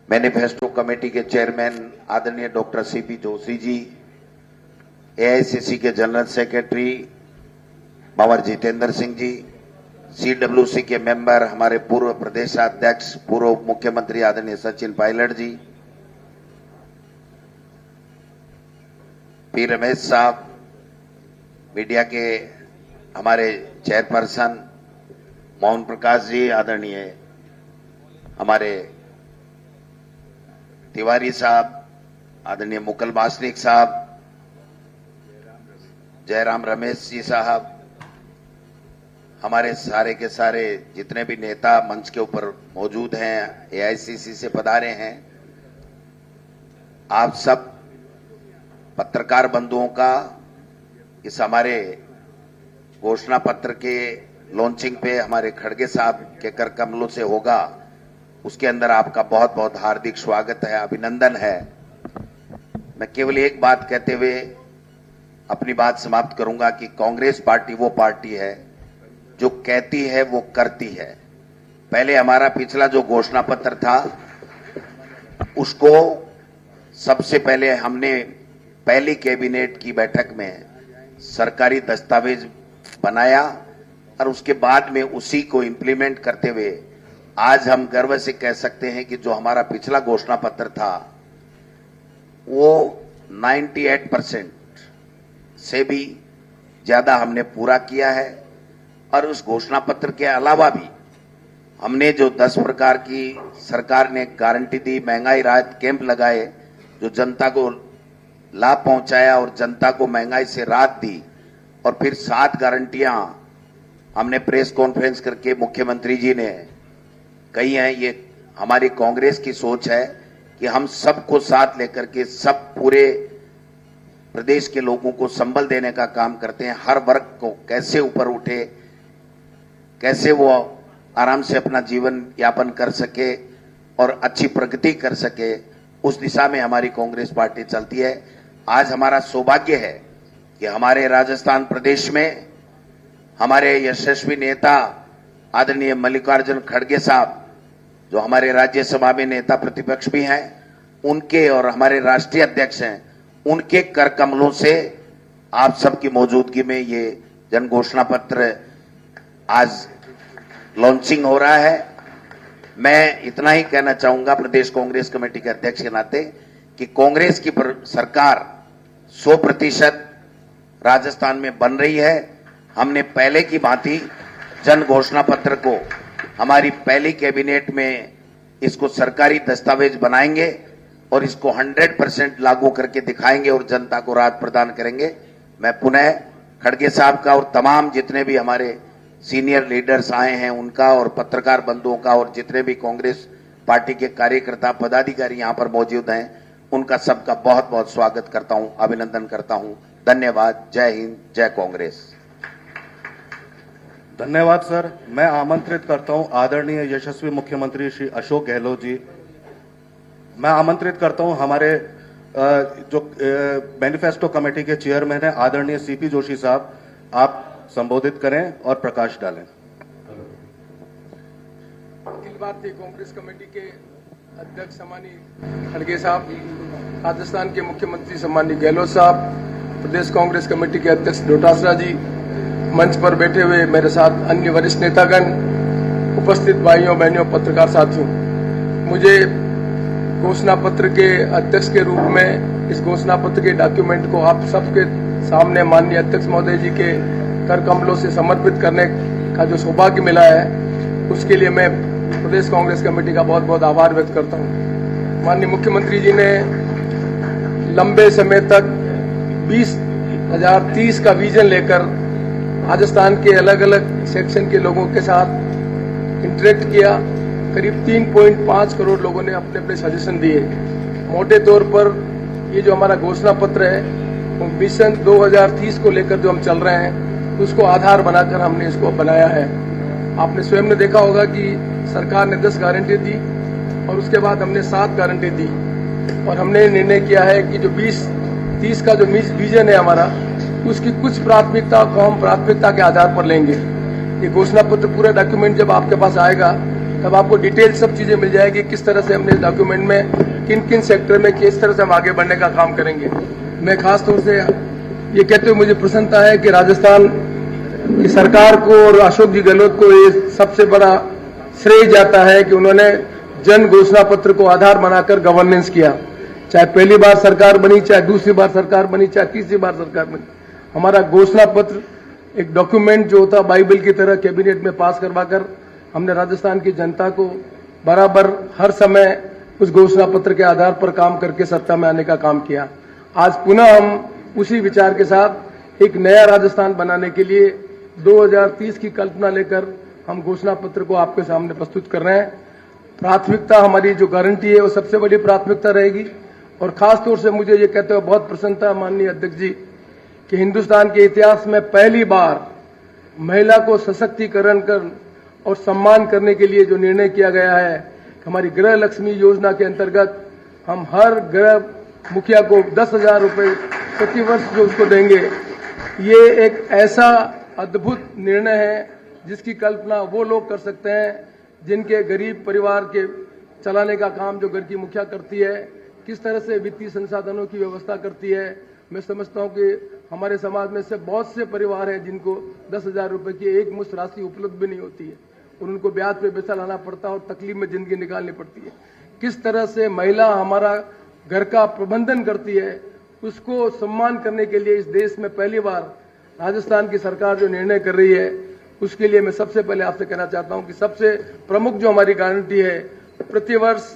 Manifesto committee के chairman आदरणीय doctor CP Joshi ji, AICC के general secretary Babar Jitendra Singh ji, CWC के मेंबर हमारे पूर्व प्रदेशाध्यक्ष पूर्व मुख्यमंत्री आदरणीय सचिन पायलट जी, पी रमेश साहब, मीडिया के हमारे चेयरपर्सन मोहन प्रकाश जी, आदरणीय हमारे तिवारी साहब, आदरणीय मुकुल वासनिक साहब, जयराम रमेश जी साहब, हमारे सारे के सारे जितने भी नेता मंच के ऊपर मौजूद हैं, एआईसीसी से पधारे हैं, आप सब पत्रकार बंधुओं का इस हमारे घोषणा पत्र के लॉन्चिंग पे हमारे खड़गे साहब के कर कमलों से होगा, उसके अंदर आपका बहुत बहुत हार्दिक स्वागत है, अभिनंदन है। मैं केवल एक बात कहते हुए अपनी बात समाप्त करूंगा कि कांग्रेस पार्टी वो पार्टी है जो कहती है वो करती है। पहले हमारा पिछला जो घोषणा पत्र था उसको सबसे पहले हमने पहली कैबिनेट की बैठक में सरकारी दस्तावेज बनाया और उसके बाद में उसी को इंप्लीमेंट करते हुए आज हम गर्व से कह सकते हैं कि जो हमारा पिछला घोषणा पत्र था वो 98% से भी ज्यादा हमने पूरा किया है। और उस घोषणा पत्र के अलावा भी हमने जो 10 प्रकार की सरकार ने गारंटी दी, महंगाई राहत कैंप लगाए, जो जनता को लाभ पहुंचाया और जनता को महंगाई से राहत दी, और फिर 7 गारंटियां हमने प्रेस कॉन्फ्रेंस करके मुख्यमंत्री जी ने कही हैं। ये हमारी कांग्रेस की सोच है कि हम सबको साथ लेकर के सब पूरे प्रदेश के लोगों को संबल देने का काम करते हैं। हर वर्ग को कैसे ऊपर उठे, कैसे वो आराम से अपना जीवन यापन कर सके और अच्छी प्रगति कर सके, उस दिशा में हमारी कांग्रेस पार्टी चलती है। आज हमारा सौभाग्य है कि हमारे राजस्थान प्रदेश में हमारे यशस्वी नेता आदरणीय मल्लिकार्जुन खड़गे साहब, जो हमारे राज्यसभा में नेता प्रतिपक्ष भी हैं, उनके और हमारे राष्ट्रीय अध्यक्ष हैं, उनके कर कमलों से आप सबकी मौजूदगी में ये जन घोषणा पत्र आज लॉन्चिंग हो रहा है। मैं इतना ही कहना चाहूंगा प्रदेश कांग्रेस कमेटी के अध्यक्ष के नाते कि कांग्रेस की सरकार 100% राजस्थान में बन रही है। हमने पहले की भांति जन घोषणा पत्र को हमारी पहली कैबिनेट में इसको सरकारी दस्तावेज बनाएंगे और इसको 100% लागू करके दिखाएंगे और जनता को राहत प्रदान करेंगे। मैं पुनः खड़गे साहब का और तमाम जितने भी हमारे सीनियर लीडर्स आए हैं उनका और पत्रकार बंधुओं का और जितने भी कांग्रेस पार्टी के कार्यकर्ता पदाधिकारी यहां पर मौजूद हैं उनका सबका बहुत बहुत स्वागत करता हूं, अभिनंदन करता हूं। धन्यवाद। जय हिंद, जय कांग्रेस। धन्यवाद सर। मैं आमंत्रित करता हूं आदरणीय यशस्वी मुख्यमंत्री श्री अशोक गहलोत जी। मैं आमंत्रित करता हूं हमारे जो मैनिफेस्टो कमेटी के चेयरमैन हैं आदरणीय सीपी जोशी साहब, आप संबोधित करें और प्रकाश डालें। अखिल भारतीय कांग्रेस कमेटी के अध्यक्ष सम्मानीय खड़गे साहब, राजस्थान के मुख्यमंत्री सम्मानीय गहलोत साहब, प्रदेश कांग्रेस कमेटी के अध्यक्ष डोटासरा जी, मंच पर बैठे हुए मेरे साथ अन्य वरिष्ठ नेतागण, उपस्थित भाइयों बहनों पत्रकार साथियों, मुझे घोषणा पत्र के अध्यक्ष के रूप में इस घोषणा पत्र के डॉक्यूमेंट को आप सबके सामने माननीय अध्यक्ष महोदय जी के कर कमलों से समर्पित करने का जो सौभाग्य मिला है, उसके लिए मैं प्रदेश कांग्रेस कमेटी का बहुत बहुत आभार व्यक्त करता हूं। माननीय मुख्यमंत्री जी ने लंबे समय तक 2030 का विजन लेकर राजस्थान के अलग अलग सेक्शन के लोगों के साथ इंटरेक्ट किया। करीब 3.5 करोड़ लोगों ने अपने अपने सजेशन दिए। मोटे तौर पर ये जो हमारा घोषणा पत्र है वो मिशन 2030 को लेकर जो हम चल रहे हैं उसको आधार बनाकर हमने इसको बनाया है। आपने स्वयं ने देखा होगा कि सरकार ने 10 गारंटी दी और उसके बाद हमने 7 गारंटी दी और हमने निर्णय किया है कि जो 2030 का जो विजन है हमारा, उसकी कुछ प्राथमिकता को हम प्राथमिकता के आधार पर लेंगे। ये घोषणा पत्र पूरा डॉक्यूमेंट जब आपके पास आएगा तब आपको डिटेल सब चीजें मिल जाएगी, किस तरह से हमने डॉक्यूमेंट में किन किन सेक्टर में किस तरह से हम आगे बढ़ने का काम करेंगे। मैं खास तौर से ये कहते हुए मुझे प्रसन्नता है कि राजस्थान की सरकार को और अशोक जी गहलोत को ये सबसे बड़ा श्रेय जाता है कि उन्होंने जन घोषणा पत्र को आधार बनाकर गवर्नेंस किया। चाहे पहली बार सरकार बनी, चाहे दूसरी बार सरकार बनी, चाहे तीसरी बार सरकार बनी, हमारा घोषणा पत्र एक डॉक्यूमेंट जो होता बाइबल की तरह कैबिनेट में पास करवाकर हमने राजस्थान की जनता को बराबर हर समय उस घोषणा पत्र के आधार पर काम करके सत्ता में आने का काम किया। आज पुनः हम उसी विचार के साथ एक नया राजस्थान बनाने के लिए 2030 की कल्पना लेकर हम घोषणा पत्र को आपके सामने प्रस्तुत कर रहे हैं। प्राथमिकता हमारी जो गारंटी है वो सबसे बड़ी प्राथमिकता रहेगी। और खास तौर से मुझे ये कहते हुए बहुत प्रसन्नता है माननीय अध्यक्ष जी कि हिंदुस्तान के इतिहास में पहली बार महिला को सशक्तिकरण कर और सम्मान करने के लिए जो निर्णय किया गया है कि हमारी गृह लक्ष्मी योजना के अंतर्गत हम हर गृह मुखिया को 10,000 रुपये प्रतिवर्ष जो उसको देंगे, ये एक ऐसा अद्भुत निर्णय है जिसकी कल्पना वो लोग कर सकते हैं जिनके गरीब परिवार के चलाने का काम जो घर की मुखिया करती है, किस तरह से वित्तीय संसाधनों की व्यवस्था करती है। मैं समझता हूं कि हमारे समाज में से बहुत से परिवार हैं जिनको 10,000 रुपये की एक मुश्त राशि उपलब्ध भी नहीं होती है और उनको ब्याज पे पैसा लाना पड़ता है और तकलीफ में जिंदगी निकालनी पड़ती है। किस तरह से महिला हमारा घर का प्रबंधन करती है, उसको सम्मान करने के लिए इस देश में पहली बार राजस्थान की सरकार जो निर्णय कर रही है, उसके लिए मैं सबसे पहले आपसे कहना चाहता हूं कि सबसे प्रमुख जो हमारी गारंटी है, प्रतिवर्ष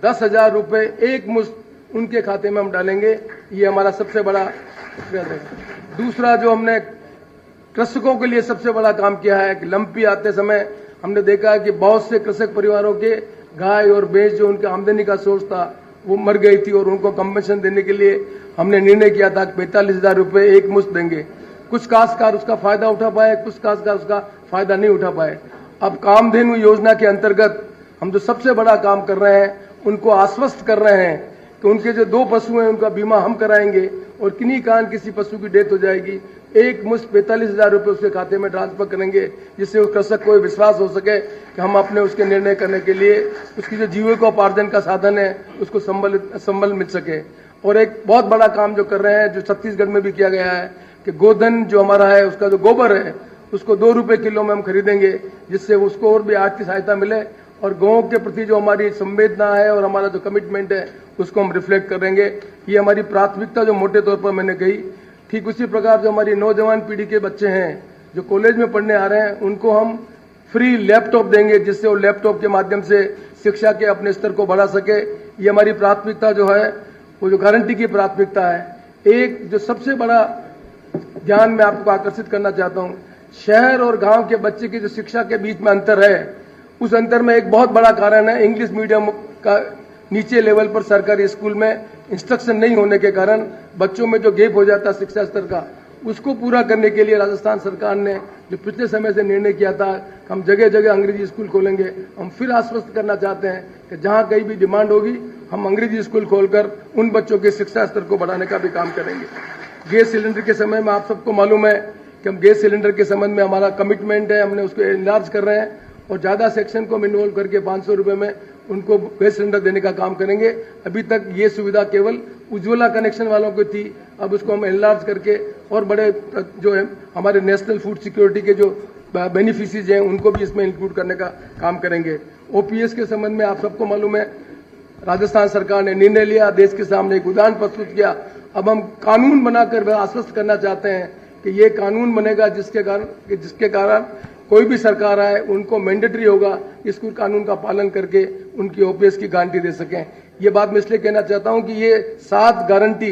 10,000 रुपये एक मुश्त उनके खाते में हम डालेंगे। ये हमारा सबसे बड़ा प्रयास है। दूसरा जो हमने कृषकों के लिए सबसे बड़ा काम किया है कि लंपी आते समय हमने देखा है कि बहुत से कृषक परिवारों के गाय और भैंस जो उनके आमदनी का सोर्स था वो मर गई थी और उनको कंपनसेशन देने के लिए हमने निर्णय किया था कि 45,000 रुपये एक मुश्त देंगे। कुछ काश्तकार उसका फायदा उठा पाए, कुछ काश्तकार उसका फायदा नहीं उठा पाए। अब कामधेनु योजना के अंतर्गत हम जो सबसे बड़ा काम कर रहे हैं, उनको आश्वस्त कर रहे हैं कि उनके जो 2 पशु हैं उनका बीमा हम कराएंगे और किन्हीं कारण किसी पशु की डेथ हो जाएगी, एक मुश्त 45,000 रुपये उसके खाते में ट्रांसफर करेंगे, जिससे उस कृषक को विश्वास हो सके कि हम अपने उसके निर्णय करने के लिए उसकी जो जीविकोपार्जन का साधन है उसको संबल मिल सके। और एक बहुत बड़ा काम जो कर रहे हैं, जो छत्तीसगढ़ में भी किया गया है कि गोधन जो हमारा है उसका जो गोबर है उसको 2 रुपये किलो में हम खरीदेंगे, जिससे उसको और भी आर्थिक सहायता मिले और गाँव के प्रति जो हमारी संवेदना है और हमारा जो कमिटमेंट है उसको हम रिफ्लेक्ट करेंगे। ये हमारी प्राथमिकता जो मोटे तौर पर मैंने कही। ठीक उसी प्रकार जो हमारी नौजवान पीढ़ी के बच्चे हैं जो कॉलेज में पढ़ने आ रहे हैं, उनको हम फ्री लैपटॉप देंगे, जिससे वो लैपटॉप के माध्यम से शिक्षा के अपने स्तर को बढ़ा सके। ये हमारी प्राथमिकता जो है वो जो गारंटी की प्राथमिकता है। एक जो सबसे बड़ा ध्यान मैं आपको आकर्षित करना चाहता हूँ, शहर और गांव के बच्चे की जो शिक्षा के बीच में अंतर है, उस अंतर में एक बहुत बड़ा कारण है इंग्लिश मीडियम का नीचे लेवल पर सरकारी स्कूल में इंस्ट्रक्शन नहीं होने के कारण बच्चों में जो गैप हो जाता है शिक्षा स्तर का, उसको पूरा करने के लिए राजस्थान सरकार ने जो पिछले समय से निर्णय किया था हम जगह जगह अंग्रेजी स्कूल खोलेंगे। हम फिर आश्वस्त करना चाहते हैं कि जहां कहीं भी डिमांड होगी हम अंग्रेजी स्कूल खोलकर उन बच्चों के शिक्षा स्तर को बढ़ाने का भी काम करेंगे। गैस सिलेंडर के समय में आप सबको मालूम है कि हम गैस सिलेंडर के संबंध में हमारा कमिटमेंट है, हमने उसको एनलार्ज कर रहे हैं और ज्यादा सेक्शन को हम इन्वॉल्व करके 500 रुपये में उनको गैस सिलेंडर देने का काम करेंगे। अभी तक ये सुविधा केवल उज्ज्वला कनेक्शन वालों को थी, अब उसको हम एनलार्ज करके और बड़े जो है हमारे नेशनल फूड सिक्योरिटी के जो बेनिफिशियरीज हैं उनको भी इसमें इंक्लूड करने का काम करेंगे। ओपीएस के संबंध में आप सबको मालूम है राजस्थान सरकार ने निर्णय लिया, देश के सामने एक उदाहरण प्रस्तुत किया। अब हम कानून बनाकर आश्वस्त करना चाहते हैं कि ये कानून बनेगा जिसके कारण कोई भी सरकार आए उनको मैंडेटरी होगा इस कानून का पालन करके उनकी ओपीएस की गारंटी दे सकें। ये बात मैं इसलिए कहना चाहता हूं कि ये 7 गारंटी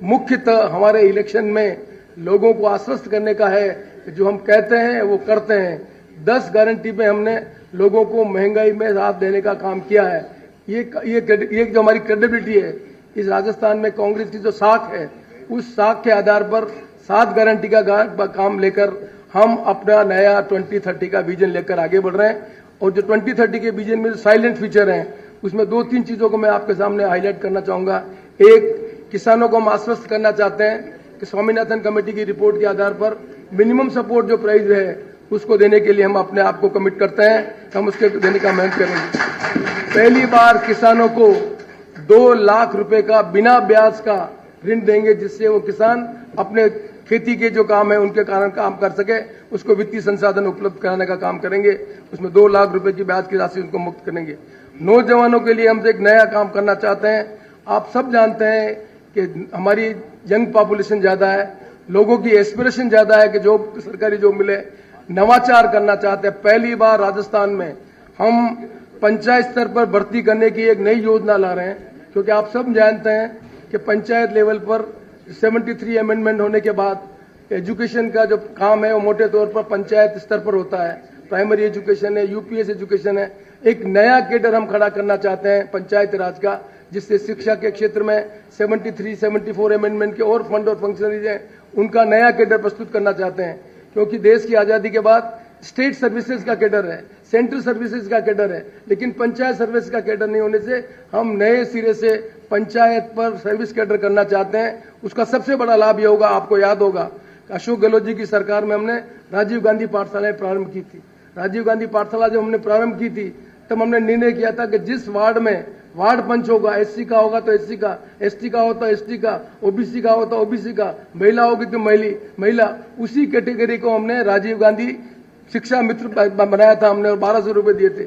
मुख्यतः हमारे इलेक्शन में लोगों को आश्वस्त करने का है कि जो हम कहते हैं वो करते हैं। 10 गारंटी पे हमने लोगों को महंगाई में राहत देने का काम किया है। ये जो हमारी क्रेडिबिलिटी है इस राजस्थान में कांग्रेस की जो साख है, उस साख के आधार पर 7 गारंटी का काम लेकर हम अपना नया 2030 का विजन लेकर आगे बढ़ रहे हैं। और जो 2030 के विजन में जो साइलेंट फीचर हैं उसमें 2-3 चीजों को मैं आपके सामने हाईलाइट करना चाहूंगा। एक, किसानों को हम आश्वस्त करना चाहते हैं कि स्वामीनाथन कमेटी की रिपोर्ट के आधार पर मिनिमम सपोर्ट जो प्राइस है उसको देने के लिए हम अपने आप को कमिट करते हैं। हम उसके देने का मेहनत करेंगे। पहली बार किसानों को 2 लाख रुपए का बिना ब्याज का ऋण देंगे, जिससे वो किसान अपने खेती के जो काम है उनके कारण काम कर सके, उसको वित्तीय संसाधन उपलब्ध कराने का काम करेंगे। उसमें 2 लाख रुपए की ब्याज की राशि उनको मुक्त करेंगे। नौजवानों के लिए हम एक नया काम करना चाहते हैं। आप सब जानते हैं कि हमारी यंग पॉपुलेशन ज्यादा है, लोगों की एस्पिरेशन ज्यादा है कि जॉब, सरकारी जॉब मिले। नवाचार करना चाहते हैं। पहली बार राजस्थान में हम पंचायत स्तर पर भर्ती करने की एक नई योजना ला रहे हैं, क्योंकि आप सब जानते हैं कि पंचायत लेवल पर 73 अमेंडमेंट होने के बाद एजुकेशन का जो काम है वो मोटे तौर पर पंचायत स्तर पर होता है। प्राइमरी एजुकेशन है, यूपीएस एजुकेशन है। एक नया कैडर हम खड़ा करना चाहते हैं पंचायत राज का, जिससे शिक्षा के क्षेत्र में 73, 74 अमेंडमेंट के और फंड और फंक्शनरीज हैं, उनका नया कैडर प्रस्तुत करना चाहते हैं। क्योंकि देश की आजादी के बाद स्टेट सर्विसेज का कैडर है, सेंट्रल सर्विसेज का कैडर है, लेकिन पंचायत सर्विस का कैडर नहीं होने से हम नए सिरे से पंचायत पर सर्विस कैडर करना चाहते हैं। उसका सबसे बड़ा लाभ यह होगा, आपको याद होगा अशोक गहलोत जी की सरकार में हमने राजीव गांधी पाठशालाएं प्रारंभ की थी। राजीव गांधी पाठशाला जब हमने प्रारंभ की थी तब हमने निर्णय किया था कि जिस वार्ड में वार्ड पंच होगा, एससी का होगा तो एससी का, एसटी का हो तो एसटी का, ओबीसी का हो तो ओबीसी का, महिला होगी तो महिला, उसी कैटेगरी को हमने राजीव गांधी शिक्षा मित्र बनाया था हमने, और 1200 रुपए दिए थे।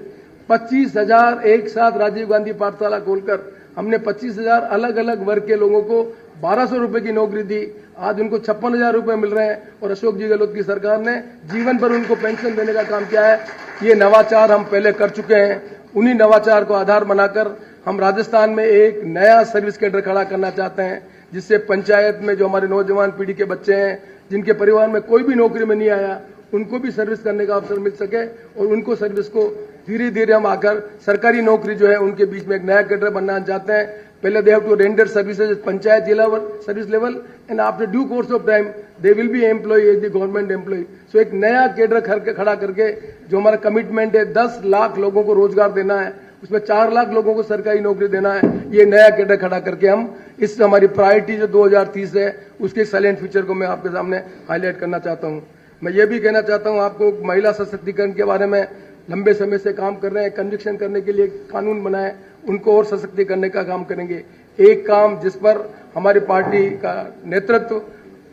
25,000 एक साथ राजीव गांधी पाठशाला खोलकर हमने 25,000 अलग अलग वर्ग के लोगों को 1200 रुपए की नौकरी दी। आज उनको 56,000 रुपए मिल रहे हैं, और अशोक जी गहलोत की सरकार ने जीवन भर उनको पेंशन देने का काम किया है। ये नवाचार हम पहले कर चुके हैं। उन्हीं नवाचार को आधार बनाकर हम राजस्थान में एक नया सर्विस कैडर खड़ा करना चाहते हैं, जिससे पंचायत में जो हमारे नौजवान पीढ़ी के बच्चे हैं, जिनके परिवार में कोई भी नौकरी में नहीं आया, उनको भी सर्विस करने का अवसर मिल सके, और उनको सर्विस को धीरे धीरे हम आकर सरकारी नौकरी जो है उनके बीच में एक नया कैडर बनना चाहते हैं। पहले they have to render services panchayat level service level, and after due course of time they will be employ as the government employ. So एक नया कैडर खड़ा करके जो हमारा कमिटमेंट है 10 लाख लोगों को रोजगार देना है, उसमें 4 लाख लोगों को सरकारी नौकरी देना है। ये नया कैडर खड़ा करके हम इस हमारी प्रायोरिटी जो 2030 है उसके साइलेंट फ्यूचर को मैं आपके सामने हाईलाइट करना चाहता हूँ। मैं ये भी कहना चाहता हूँ आपको, महिला सशक्तिकरण के बारे में लंबे समय से काम कर रहे हैं। कन्विक्शन करने के लिए कानून बनाए, उनको और सशक्ति करने का काम करेंगे। एक काम जिस पर हमारी पार्टी का नेतृत्व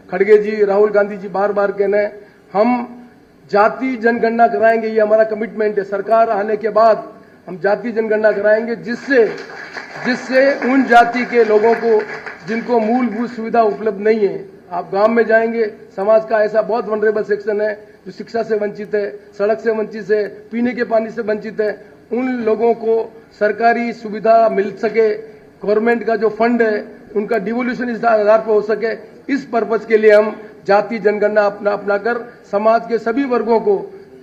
खड़गे जी, राहुल गांधी जी बार बार कहना है, हम जाति जनगणना कराएंगे। ये हमारा कमिटमेंट है। सरकार आने के बाद हम जाति जनगणना कराएंगे, जिससे उन जाति के लोगों को जिनको मूलभूत सुविधा उपलब्ध नहीं है, आप गांव में जाएंगे, समाज का ऐसा बहुत वनरेबल सेक्शन है जो शिक्षा से वंचित है, सड़क से वंचित है, पीने के पानी से वंचित है, उन लोगों को सरकारी सुविधा मिल सके, गवर्नमेंट का जो फंड है उनका डिवोल्यूशन इस आधार पर हो सके। इस पर्पज के लिए हम जाति जनगणना अपनाकर समाज के सभी वर्गों को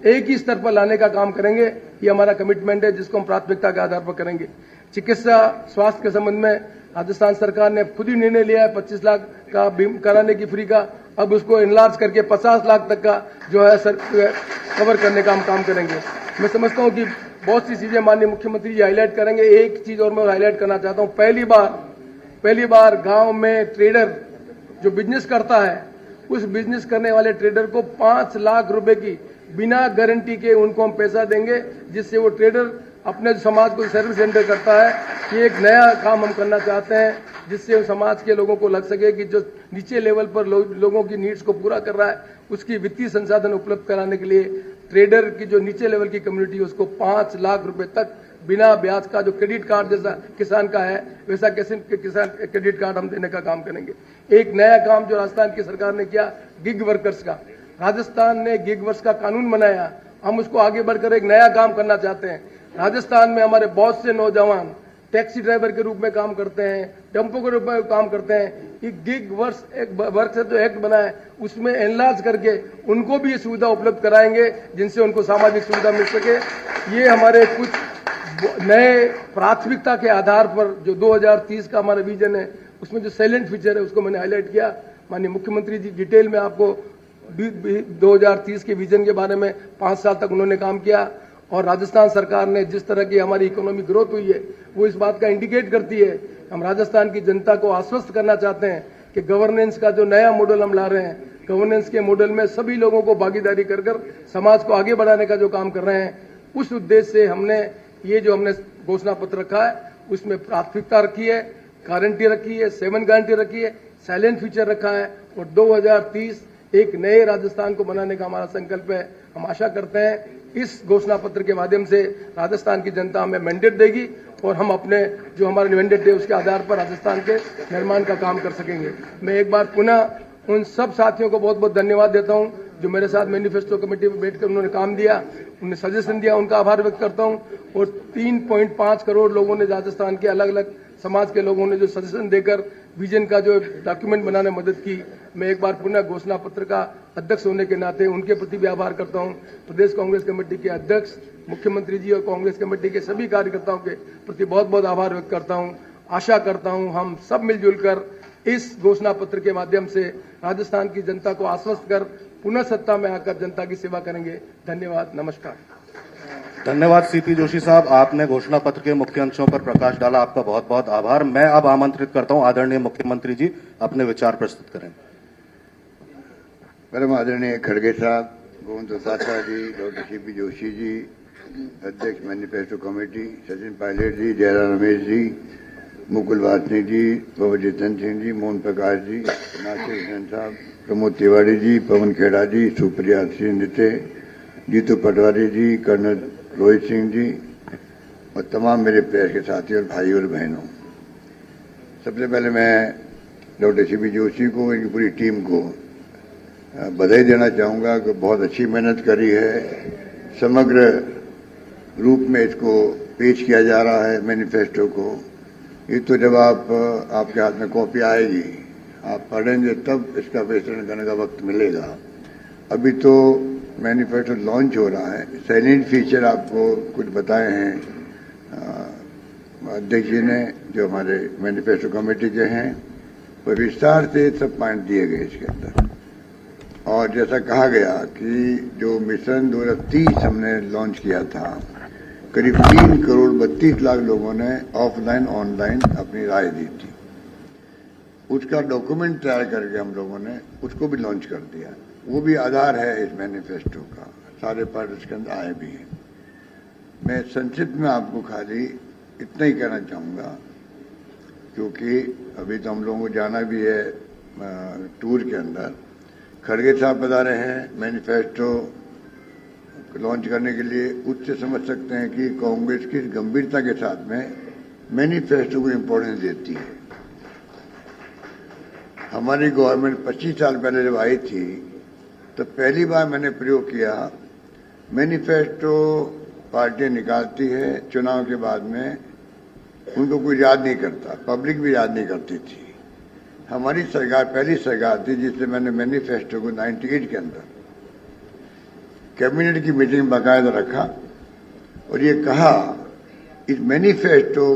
एक ही स्तर पर लाने का काम करेंगे। ये हमारा कमिटमेंट है, जिसको हम प्राथमिकता के आधार पर करेंगे। चिकित्सा स्वास्थ्य के संबंध में राजस्थान सरकार ने खुद ही निर्णय लिया है 25 लाख का कराने की फ्री का, अब उसको इनलार्ज करके 50 लाख तक का जो है कवर करने का हम काम करेंगे। मैं समझता हूं कि बहुत सी चीजें माननीय मुख्यमंत्री जी हाईलाइट करेंगे। एक चीज और मैं हाईलाइट करना चाहता हूं, पहली बार गांव में ट्रेडर जो बिजनेस करता है, उस बिजनेस करने वाले ट्रेडर को 5 लाख रुपए की बिना गारंटी के उनको हम पैसा देंगे, जिससे वो ट्रेडर अपने समाज को सर्विस सेंटर करता है। ये एक नया काम हम करना चाहते हैं, जिससे समाज के लोगों को लग सके कि जो नीचे लेवल पर लोगों की नीड्स को पूरा कर रहा है, उसकी वित्तीय संसाधन उपलब्ध कराने के लिए ट्रेडर की जो नीचे लेवल की कम्युनिटी है उसको 5 लाख रुपए तक बिना ब्याज का, जो क्रेडिट कार्ड जैसा किसान का है वैसा किसान क्रेडिट कार्ड हम देने का काम करेंगे। एक नया काम जो राजस्थान की सरकार ने किया, गिग वर्कर्स का, राजस्थान ने गिग वर्कर्स का कानून बनाया। हम उसको आगे बढ़कर एक नया काम करना चाहते हैं। राजस्थान में हमारे बहुत से नौजवान टैक्सी ड्राइवर के रूप में काम करते हैं, टेम्पो के रूप में काम करते हैं। ये गिग वर्क से जो एक्ट बना है उसमें एनलार्ज करके उनको भी ये सुविधा उपलब्ध कराएंगे, जिनसे उनको सामाजिक सुविधा मिल सके। ये हमारे कुछ नए प्राथमिकता के आधार पर जो 2030 का हमारा विजन है, उसमें जो साइलेंट फीचर है उसको मैंने हाईलाइट किया। माननीय मुख्यमंत्री जी डिटेल में आपको 2030 के विजन के बारे में 5 साल तक उन्होंने काम किया, और राजस्थान सरकार ने जिस तरह की हमारी इकोनॉमिक ग्रोथ हुई है वो इस बात का इंडिकेट करती है। हम राजस्थान की जनता को आश्वस्त करना चाहते हैं कि गवर्नेंस का जो नया मॉडल हम ला रहे हैं, गवर्नेंस के मॉडल में सभी लोगों को भागीदारी कर समाज को आगे बढ़ाने का जो काम कर रहे हैं, उस उद्देश्य से हमने ये जो हमने घोषणा पत्र रखा है उसमें प्राथमिकता रखी है, गारंटी रखी है, 7 गारंटी रखी है, साइलेंट फ्यूचर रखा है और 2030 एक नए राजस्थान को बनाने का हमारा संकल्प है। हम आशा करते हैं इस घोषणा पत्र के माध्यम से राजस्थान की जनता हमें मैंडेट देगी और हम अपने जो हमारे मैंडेट है उसके आधार पर राजस्थान के निर्माण का काम कर सकेंगे। मैं एक बार पुनः उन सब साथियों को बहुत बहुत धन्यवाद देता हूं जो मेरे साथ मैनिफेस्टो कमेटी में बैठकर उन्होंने काम दिया, उन्हें सजेशन दिया, उनका आभार व्यक्त करता हूं। और 3.5 करोड़ लोगों ने राजस्थान के अलग अलग समाज के लोगों ने जो सजेशन देकर विजन का जो डॉक्यूमेंट बनाने में मदद की, मैं एक बार पुनः घोषणा पत्र का अध्यक्ष होने के नाते उनके प्रति भी आभार करता हूं। प्रदेश कांग्रेस कमेटी के अध्यक्ष, मुख्यमंत्री जी और कांग्रेस कमेटी के सभी कार्यकर्ताओं के प्रति बहुत बहुत आभार व्यक्त करता हूं। आशा करता हूं हम सब मिलजुल कर इस घोषणा पत्र के माध्यम से राजस्थान की जनता को आश्वस्त कर पुनः सत्ता में आकर जनता की सेवा करेंगे। धन्यवाद, नमस्कार। धन्यवाद सीपी जोशी साहब, आपने घोषणा पत्र के मुख्य अंशों पर प्रकाश डाला, आपका बहुत बहुत आभार। मैं अब आमंत्रित करता हूं आदरणीय मुख्यमंत्री जी अपने विचार प्रस्तुत करें। परम आदरणीय खड़गे साहब, गोविंद दोतात्रा जी, डॉक्टर सीपी जोशी जी, अध्यक्ष मैनिफेस्टो कमेटी, सचिन पायलट जी, जयराम रमेश जी, मुकुल वासनी जी, पवन जितेंद्र सिंह जी, मोहन प्रकाश जी, नासिर हुसैन साहब, प्रमोद तिवारी जी, पवन खेड़ा जी, सुप्रिया सिंह नित्य, जीतू पटवारी जी, कर्नल रोहित सिंह जी और तमाम मेरे प्यार के साथियों और भाइयों और बहनों, सबसे पहले मैं डॉक्टर सीपी जोशी को, इनकी पूरी टीम को बधाई देना चाहूँगा कि बहुत अच्छी मेहनत करी है। समग्र रूप में इसको पेश किया जा रहा है मैनिफेस्टो को। ये तो जब आपके हाथ में कॉपी आएगी, आप पढ़ेंगे तब इसका विश्लेषण करने का वक्त मिलेगा। अभी तो मैनिफेस्टो लॉन्च हो रहा है। साइलेंट फीचर आपको कुछ बताए हैं अध्यक्ष जी ने, जो हमारे मैनिफेस्टो कमेटी के हैं, और विस्तार से सब पॉइंट दिए गए इसके अंदर। और जैसा कहा गया कि जो मिशन 2030 हमने लॉन्च किया था, करीब 3 करोड़ 32 लाख लोगों ने ऑफलाइन ऑनलाइन अपनी राय दी थी। उसका डॉक्यूमेंट तैयार करके हम लोगों ने उसको भी लॉन्च कर दिया। वो भी आधार है इस मैनिफेस्टो का, सारे पार्ट इसके अंदर आए भी हैं। मैं संक्षिप्त में आपको खाली इतना ही कहना चाहूँगा, क्योंकि अभी तो हम लोगों को जाना भी है टूर के अंदर। खड़गे साहब बता रहे हैं मैनिफेस्टो लॉन्च करने के लिए, उससे समझ सकते हैं कि कांग्रेस किस गंभीरता के साथ में मैनिफेस्टो को इम्पोर्टेंस देती है। हमारी गवर्नमेंट 25 साल पहले जब आई थी तो पहली बार मैंने प्रयोग किया, मैनिफेस्टो पार्टियां निकालती है, चुनाव के बाद में उनको कोई याद नहीं करता, पब्लिक भी याद नहीं करती थी। हमारी सरकार पहली सरकार थी जिससे मैंने मैनिफेस्टो को 98 के अंदर कैबिनेट की मीटिंग बाकायदा रखा और ये कहा इस मैनिफेस्टो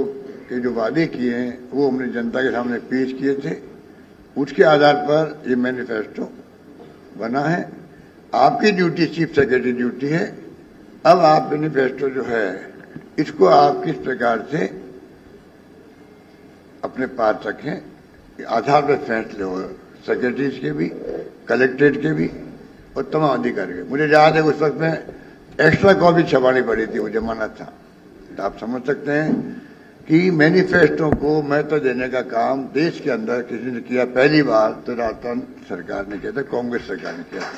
के जो वादे किए हैं वो हमने जनता के सामने पेश किए थे। उसके आधार पर ये मैनिफेस्टो बना है। आपकी ड्यूटी चीफ सेक्रेटरी ड्यूटी है। अब आप मैनिफेस्टो जो है इसको आप किस प्रकार से अपने पास रखें, आधार पर फैसले हो, सेक्रेटरीज के भी, कलेक्ट्रेट के भी और तमाम अधिकारी के। मुझे याद है उस वक्त में एक्स्ट्रा कॉपी छपानी पड़ी थी, वो जमाना था। तो आप समझ सकते हैं कि मैनिफेस्टो को महत्व देने का काम देश के अंदर किसी ने किया पहली बार, तो राजस्थान सरकार ने किया था, कांग्रेस सरकार ने किया था।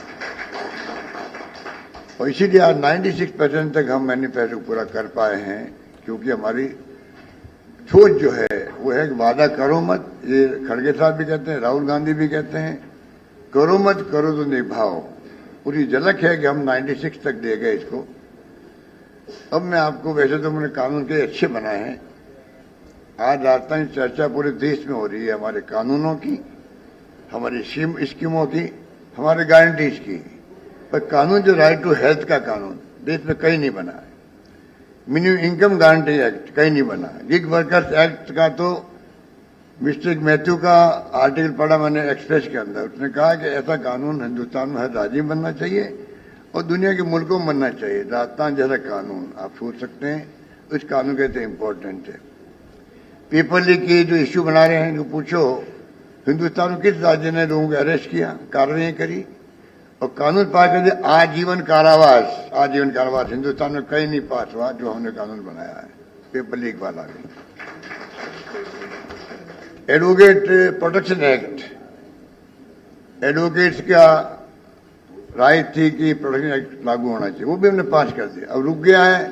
और इसीलिए आज 96% तक हम मैनिफेस्टो पूरा कर पाए हैं, क्योंकि हमारी सोच जो है वो है कि वादा करो मत, ये खड़गे साहब भी कहते हैं, राहुल गांधी भी कहते हैं, करो मत, करो तो निभाओ। पूरी झलक है कि हम 96 तक दे गए इसको। अब मैं आपको, वैसे तो मैंने कानून के अच्छे बनाए हैं, आज राजस्थान की चर्चा पूरे देश में हो रही है हमारे कानूनों की, हमारी स्कीमों की, हमारे गारंटीज की। पर कानून जो राइट टू हेल्थ का कानून देश में कहीं नहीं बना है। मिनिमम इनकम गारंटी एक्ट कहीं नहीं बना है। गिग वर्कर्स एक्ट का तो मिस्टर मैथ्यू का आर्टिकल पढ़ा मैंने एक्सप्रेस के अंदर, उसने कहा कि ऐसा कानून हिंदुस्तान में हर राज्य में बनना चाहिए और दुनिया के मुल्कों में बनना चाहिए। राजस्थान जैसा कानून आप सोच सकते हैं, उस कानून के लिए इम्पोर्टेंट है। पेपर लीक के जो इश्यू बना रहे हैं, जो पूछो हिंदुस्तान में किस राज्य ने लोगों को अरेस्ट किया, कार्रवाई करी और कानून पास कर दिया? आजीवन कारावास। आजीवन कारावास हिंदुस्तान में कहीं नहीं पास हुआ जो हमने कानून बनाया है, पेपर लीक वाला भी। एडवोकेट प्रोटेक्शन एक्ट, एडवोकेट्स का राय थी कि प्रोटेक्शन एक्ट लागू होना चाहिए, वो भी हमने पास कर दिया। अब रुक गया है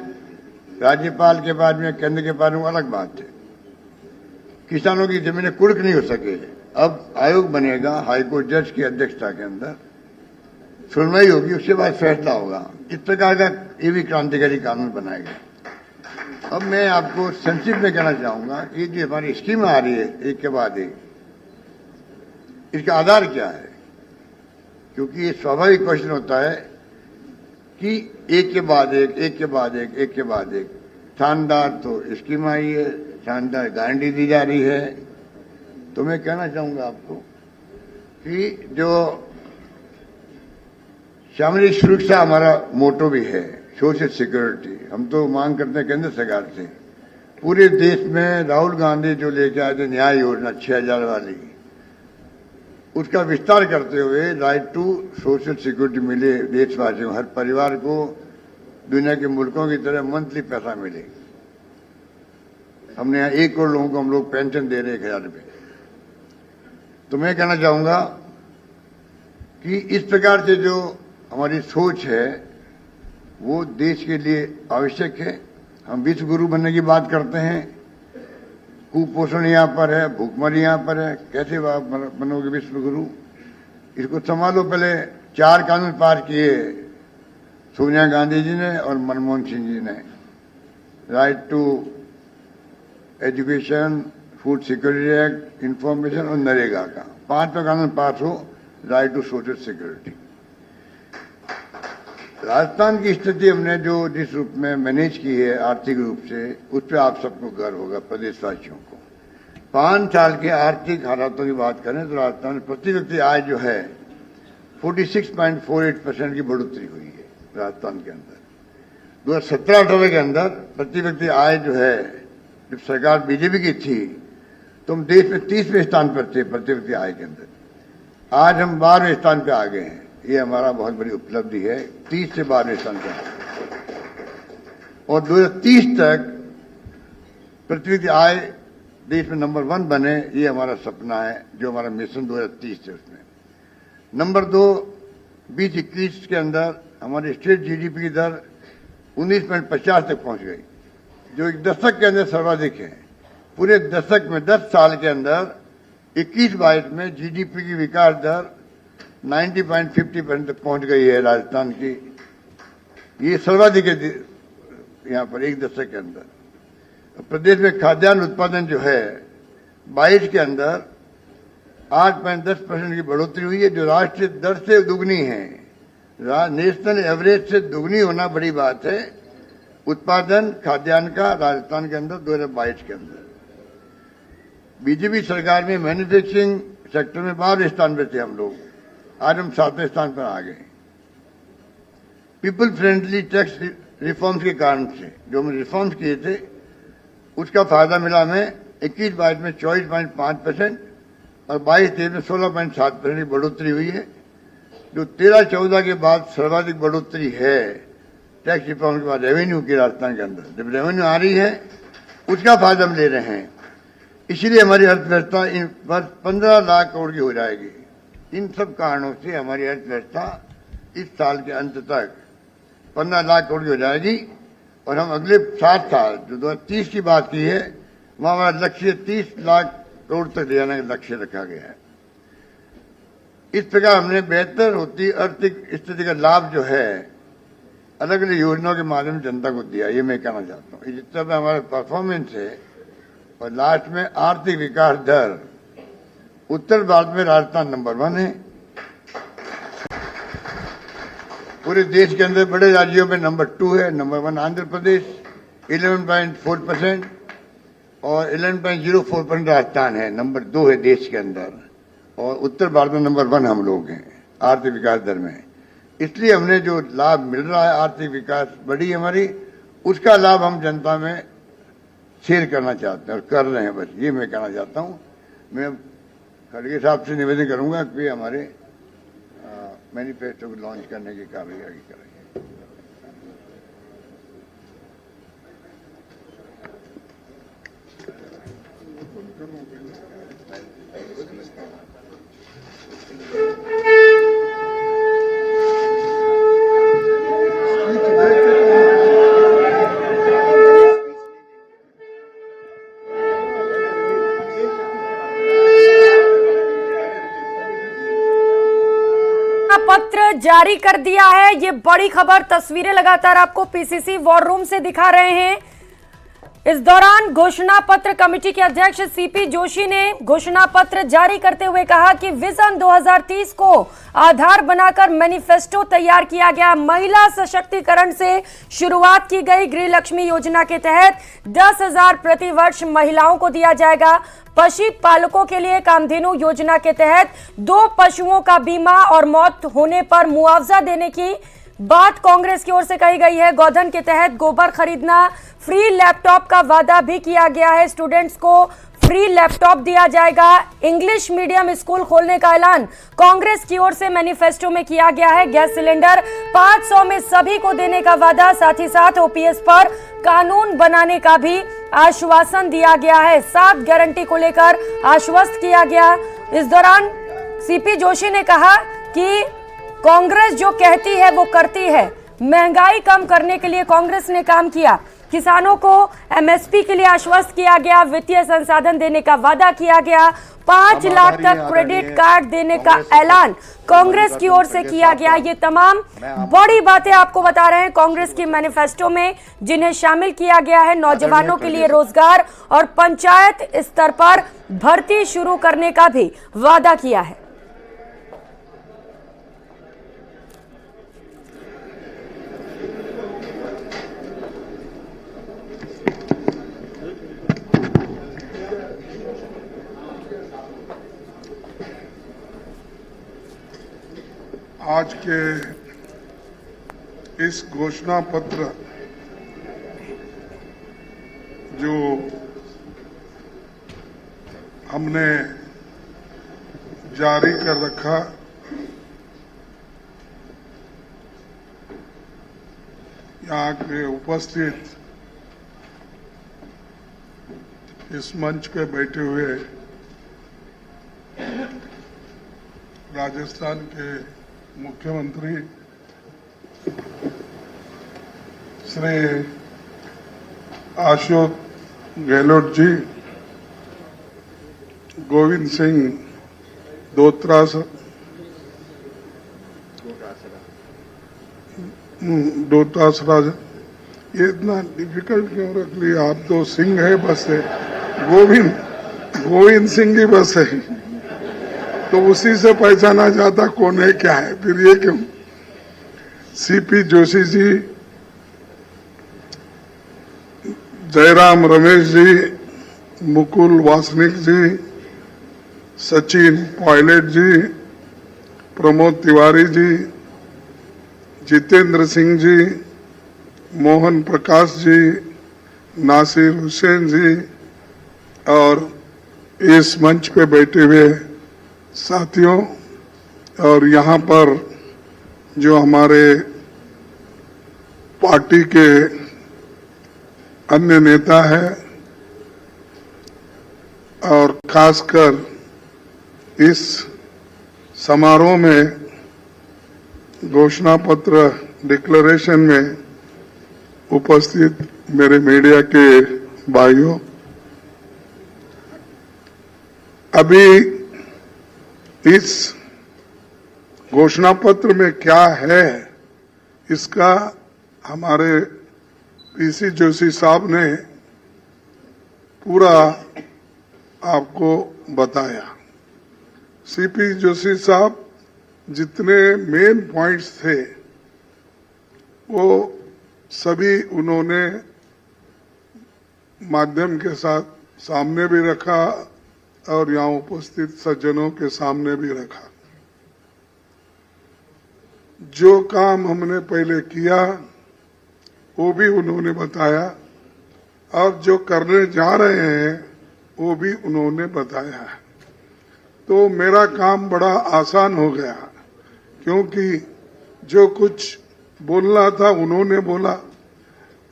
राज्यपाल के बाद में, केंद्र के बाद में, अलग बात है। किसानों की जमीनें कुर्क नहीं हो सके। अब आयोग बनेगा हाईकोर्ट जज की अध्यक्षता के अंदर, सुनवाई होगी, उसके बाद फैसला होगा। इस प्रकार का ये भी क्रांतिकारी कानून बनाएगा। अब मैं आपको संक्षिप्त में कहना चाहूंगा कि जो हमारी स्कीम आ रही है एक के बाद एक, इसका आधार क्या है? क्योंकि ये स्वाभाविक क्वेश्चन होता है कि एक के बाद एक, एक के बाद एक, एक के बाद एक। शानदार तो स्कीम आई है, शानदार गारंटी दी जा रही है। तो मैं कहना चाहूंगा आपको कि जो सामाजिक सुरक्षा हमारा मोटो भी है, सोशल सिक्योरिटी, हम तो मांग करते हैं केंद्र सरकार से। पूरे देश में राहुल गांधी जो लेके आए थे न्याय योजना 6000 वाली, उसका विस्तार करते हुए राइट टू सोशल सिक्योरिटी मिले देशवासियों, हर परिवार को दुनिया के मुल्कों की तरह मंथली पैसा मिले। हमने यहाँ 1 करोड़ लोगों को हम लोग पेंशन दे रहे हैं 1000 रुपये। तो मैं कहना चाहूंगा कि इस प्रकार से जो हमारी सोच है वो देश के लिए आवश्यक है। हम विश्व गुरु बनने की बात करते हैं, कुपोषण यहाँ पर है, भूखमरी यहाँ पर है, कैसे आप बनोगे विश्व गुरु? इसको संभालो। पहले 4 कानून पास किए सोनिया गांधी जी ने और मनमोहन सिंह जी ने, right to education, food security act, information और नरेगा का 5वां कानून पास हो, right to social security. Rajasthan की स्थिति हमने जो जिस रूप में मैनेज की है आर्थिक रूप से, उस पर आप सबको गर्व होगा, प्रदेशवासियों को। 5 साल के आर्थिक हालातों की बात करें तो राजस्थान में प्रति व्यक्ति आय जो है 46.48% की बढ़ोतरी हुई है राजस्थान के अंदर। 2017-18 के अंदर प्रति व्यक्ति आय जो है, जब सरकार बीजेपी की थी तो हम देश में 30वें स्थान पर थे प्रति व्यक्ति आय के अंदर। आज हम 12वें स्थान पर आ गए हैं। ये हमारा बहुत बड़ी उपलब्धि है, 30 से 12वें स्थान पर। और 2030 तक प्रति व्यक्ति आय देश में नंबर 1 बने, ये हमारा सपना है, जो हमारा मिशन 2030 है उसमें। नंबर 2, 2021 के अंदर हमारी स्टेट जीडीपी की दर 19.50 तक पहुंच गई, जो एक दशक के अंदर सर्वाधिक है। पूरे दशक में 10 साल के अंदर 21-22 में जीडीपी की विकास दर 90.50% तक पहुंच गई है राजस्थान की। ये सर्वाधिक है यहाँ पर एक दशक के अंदर। प्रदेश में खाद्यान्न उत्पादन जो है 22 के अंदर 8.10% की बढ़ोतरी हुई है, जो राष्ट्रीय दर से दुगनी है। नेशनल एवरेज से दुगनी होना बड़ी बात है उत्पादन खाद्यान्न का राजस्थान के अंदर 2022 के अंदर। बीजेपी सरकार में मैन्युफैक्चरिंग सेक्टर में 12वें स्थान पर थे हम लोग, आज हम 7वें स्थान पर आ गए। पीपल फ्रेंडली टैक्स रिफॉर्म्स के कारण से जो हमने रिफॉर्म्स किए थे उसका फायदा मिला हमें। 21-22 में 24.5% और 22-23 में 16.7% की बढ़ोतरी हुई है, जो 13-14 के बाद सर्वाधिक बढ़ोतरी है टैक्स रिफॉर्म के बाद रेवेन्यू की राजस्थान के अंदर। जब रेवेन्यू आ रही है उसका फायदा हम ले रहे हैं, इसीलिए हमारी अर्थव्यवस्था इन वर्ष 15 लाख करोड़ की हो जाएगी। इन सब कारणों से हमारी अर्थव्यवस्था इस साल के अंत तक 15 लाख करोड़ की हो जाएगी और हम अगले 7 साल जो 2030 की बात की है वहां हमारा लक्ष्य 30 लाख करोड़ तक ले जाने का लक्ष्य रखा गया है। इस प्रकार हमने बेहतर होती आर्थिक स्थिति का लाभ जो है अलग अलग योजनाओं के माध्यम से जनता को दिया, ये मैं कहना चाहता हूँ। जितना भी हमारा परफॉर्मेंस है और लास्ट में आर्थिक विकास दर उत्तर भारत में राजस्थान नंबर 1 है। पूरे देश के अंदर बड़े राज्यों में नंबर 2 है। नंबर 1 आंध्र प्रदेश 11.4% और 11.04% राजस्थान है। नंबर 2 है देश के अंदर और उत्तर भारत में नंबर 1 हम लोग हैं आर्थिक विकास दर में। इसलिए हमने जो लाभ मिल रहा है आर्थिक विकास बढ़ी हमारी, उसका लाभ हम जनता में शेयर करना चाहते हैं और कर रहे हैं। बस ये मैं कहना चाहता हूँ। मैं खड़गे साहब से निवेदन करूंगा कि हमारे मैनिफेस्टो को लॉन्च करने की कार्रवाई करें। पत्र जारी कर दिया है। ये बड़ी खबर, तस्वीरें लगातार आपको पीसीसी वॉर रूम से दिखा रहे हैं। इस दौरान घोषणा पत्र कमेटी के अध्यक्ष सीपी जोशी ने घोषणा पत्र जारी करते हुए कहा कि विजन 2030 को आधार बनाकर मैनिफेस्टो तैयार किया गया। महिला सशक्तिकरण से शुरुआत की गई गृह लक्ष्मी योजना के तहत 10,000 प्रति वर्ष महिलाओं को दिया जाएगा। पशुपालकों के लिए कामधेनु योजना के तहत 2 पशुओं का बीमा और मौत होने पर मुआवजा देने की बात कांग्रेस की ओर से कही गई है। गोधन के तहत गोबर खरीदना, फ्री लैपटॉप का वादा भी किया गया है। स्टूडेंट्स को फ्री लैपटॉप दिया जाएगा। इंग्लिश मीडियम स्कूल खोलने का ऐलान कांग्रेस की ओर से मैनिफेस्टो में किया गया है। गैस सिलेंडर 500 में सभी को देने का वादा, साथ ही साथ ओपीएस पर कानून बनाने का भी आश्वासन दिया गया है। 7 गारंटी को लेकर आश्वस्त किया गया। इस दौरान सीपी जोशी ने कहा कि कांग्रेस जो कहती है वो करती है। महंगाई कम करने के लिए कांग्रेस ने काम किया। किसानों को एमएसपी के लिए आश्वस्त किया गया। वित्तीय संसाधन देने का वादा किया गया। 5 लाख तक क्रेडिट कार्ड देने का ऐलान कांग्रेस की ओर से किया गया। ये तमाम बड़ी बातें आपको बता रहे हैं कांग्रेस की मैनिफेस्टो में, जिन्हें शामिल किया गया है। नौजवानों के लिए रोजगार और पंचायत स्तर पर भर्ती शुरू करने का भी वादा किया है। आज के इस घोषणा पत्र जो हमने जारी कर रखा, यहाँ के उपस्थित इस मंच पे बैठे हुए राजस्थान के मुख्यमंत्री श्री अशोक गहलोत जी, गोविंद सिंह डोटासरा, ये इतना डिफिकल्ट क्यों रख लिया? आप तो सिंह है बस है, गोविंद सिंह ही बस है, तो उसी से पहचाना जाता कौन है क्या है, फिर ये क्यों? सीपी जोशी जी, जयराम रमेश जी, मुकुल वासनिक जी, सचिन पायलट जी, प्रमोद तिवारी जी, जितेंद्र सिंह जी, मोहन प्रकाश जी, नासिर हुसैन जी और इस मंच पे बैठे हुए साथियों, और यहाँ पर जो हमारे पार्टी के अन्य नेता हैं, और खासकर इस समारोह में घोषणा पत्र डिक्लेरेशन में उपस्थित मेरे मीडिया के भाइयों, अभी इस घोषणा पत्र में क्या है इसका हमारे पीसी जोशी साहब ने पूरा आपको बताया। सीपी जोशी साहब जितने मेन पॉइंट्स थे वो सभी उन्होंने माध्यम के साथ सामने भी रखा और यहाँ उपस्थित सज्जनों के सामने भी रखा। जो काम हमने पहले किया वो भी उन्होंने बताया और जो करने जा रहे हैं वो भी उन्होंने बताया है। तो मेरा काम बड़ा आसान हो गया, क्योंकि जो कुछ बोलना था उन्होंने बोला,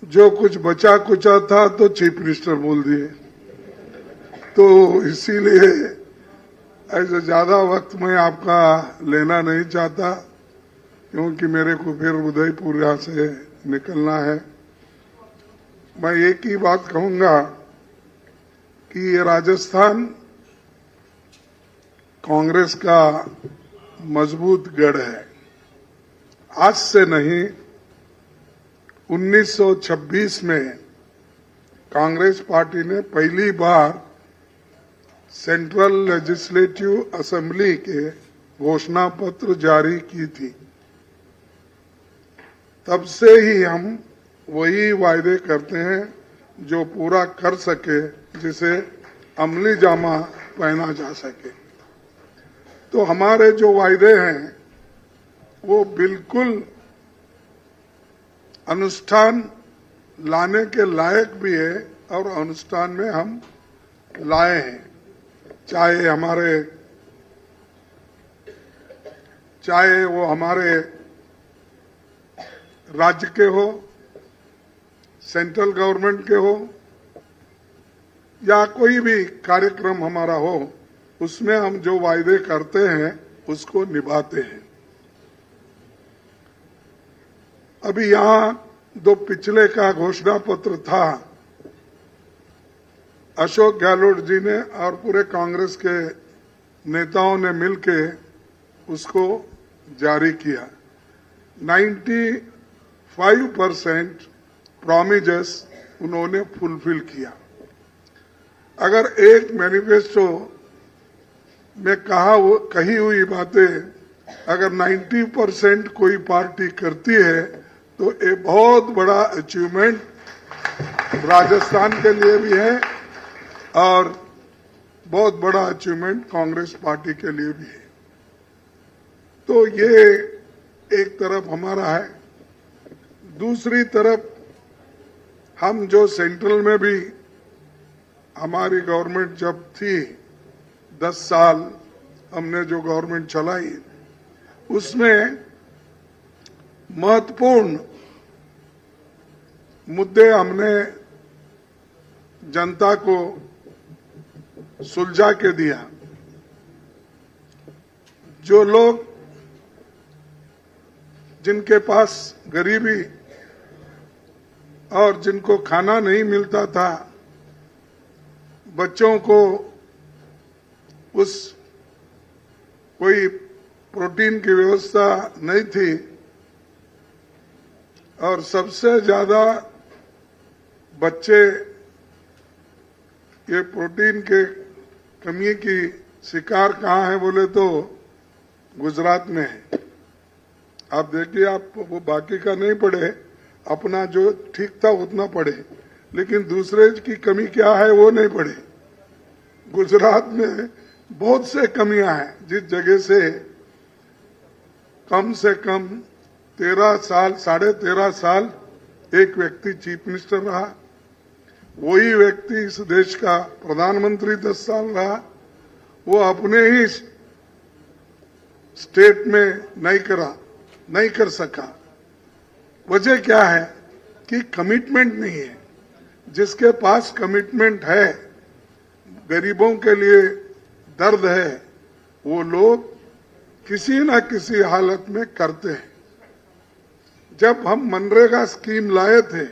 जो कुछ बचा कुचा था तो चीफ मिनिस्टर बोल दिए। तो इसीलिए ऐसे ज्यादा वक्त मैं आपका लेना नहीं चाहता, क्योंकि मेरे को फिर उदयपुर यहाँ से निकलना है। मैं एक ही बात कहूंगा कि ये राजस्थान कांग्रेस का मजबूत गढ़ है। आज से नहीं, 1926 में कांग्रेस पार्टी ने पहली बार सेंट्रल लेजिस्लेटिव असेंबली के घोषणा पत्र जारी की थी। तब से ही हम वही वायदे करते हैं जो पूरा कर सके, जिसे अमली जामा पहना जा सके। तो हमारे जो वायदे हैं वो बिल्कुल अनुष्ठान लाने के लायक भी है, और अनुष्ठान में हम लाए हैं। चाहे वो हमारे राज्य के हो, सेंट्रल गवर्नमेंट के हो, या कोई भी कार्यक्रम हमारा हो, उसमें हम जो वायदे करते हैं उसको निभाते हैं। अभी यहां दो पिछले का घोषणा पत्र था, अशोक गहलोत जी ने और पूरे कांग्रेस के नेताओं ने मिलके उसको जारी किया। 95% प्रॉमिसेस उन्होंने फुलफिल किया। अगर एक मैनिफेस्टो में कही हुई बातें अगर 90% कोई पार्टी करती है, तो ये बहुत बड़ा अचीवमेंट राजस्थान के लिए भी है, और बहुत बड़ा अचीवमेंट कांग्रेस पार्टी के लिए भी है। तो ये एक तरफ हमारा है। दूसरी तरफ हम जो सेंट्रल में भी हमारी गवर्नमेंट जब थी, 10 साल हमने जो गवर्नमेंट चलाई, उसमें महत्वपूर्ण मुद्दे हमने जनता को सुलझा के दिया। जो लोग जिनके पास गरीबी और जिनको खाना नहीं मिलता था, बच्चों को उस कोई प्रोटीन की व्यवस्था नहीं थी, और सबसे ज्यादा बच्चे ये प्रोटीन के कमी की शिकार कहाँ है बोले तो गुजरात में है। आप देखिए, आप वो बाकी का नहीं पढ़े, अपना जो ठीक था उतना पढ़े, लेकिन दूसरे की कमी क्या है वो नहीं पढ़े। गुजरात में बहुत से कमियां हैं, जिस जगह से कम 13 साल, 13.5 साल एक व्यक्ति चीफ मिनिस्टर रहा, वही व्यक्ति इस देश का प्रधानमंत्री 10 साल रहा, वो अपने ही स्टेट में नहीं कर सका। वजह क्या है कि कमिटमेंट नहीं है। जिसके पास कमिटमेंट है, गरीबों के लिए दर्द है, वो लोग किसी न किसी हालत में करते हैं। जब हम मनरेगा स्कीम लाए थे,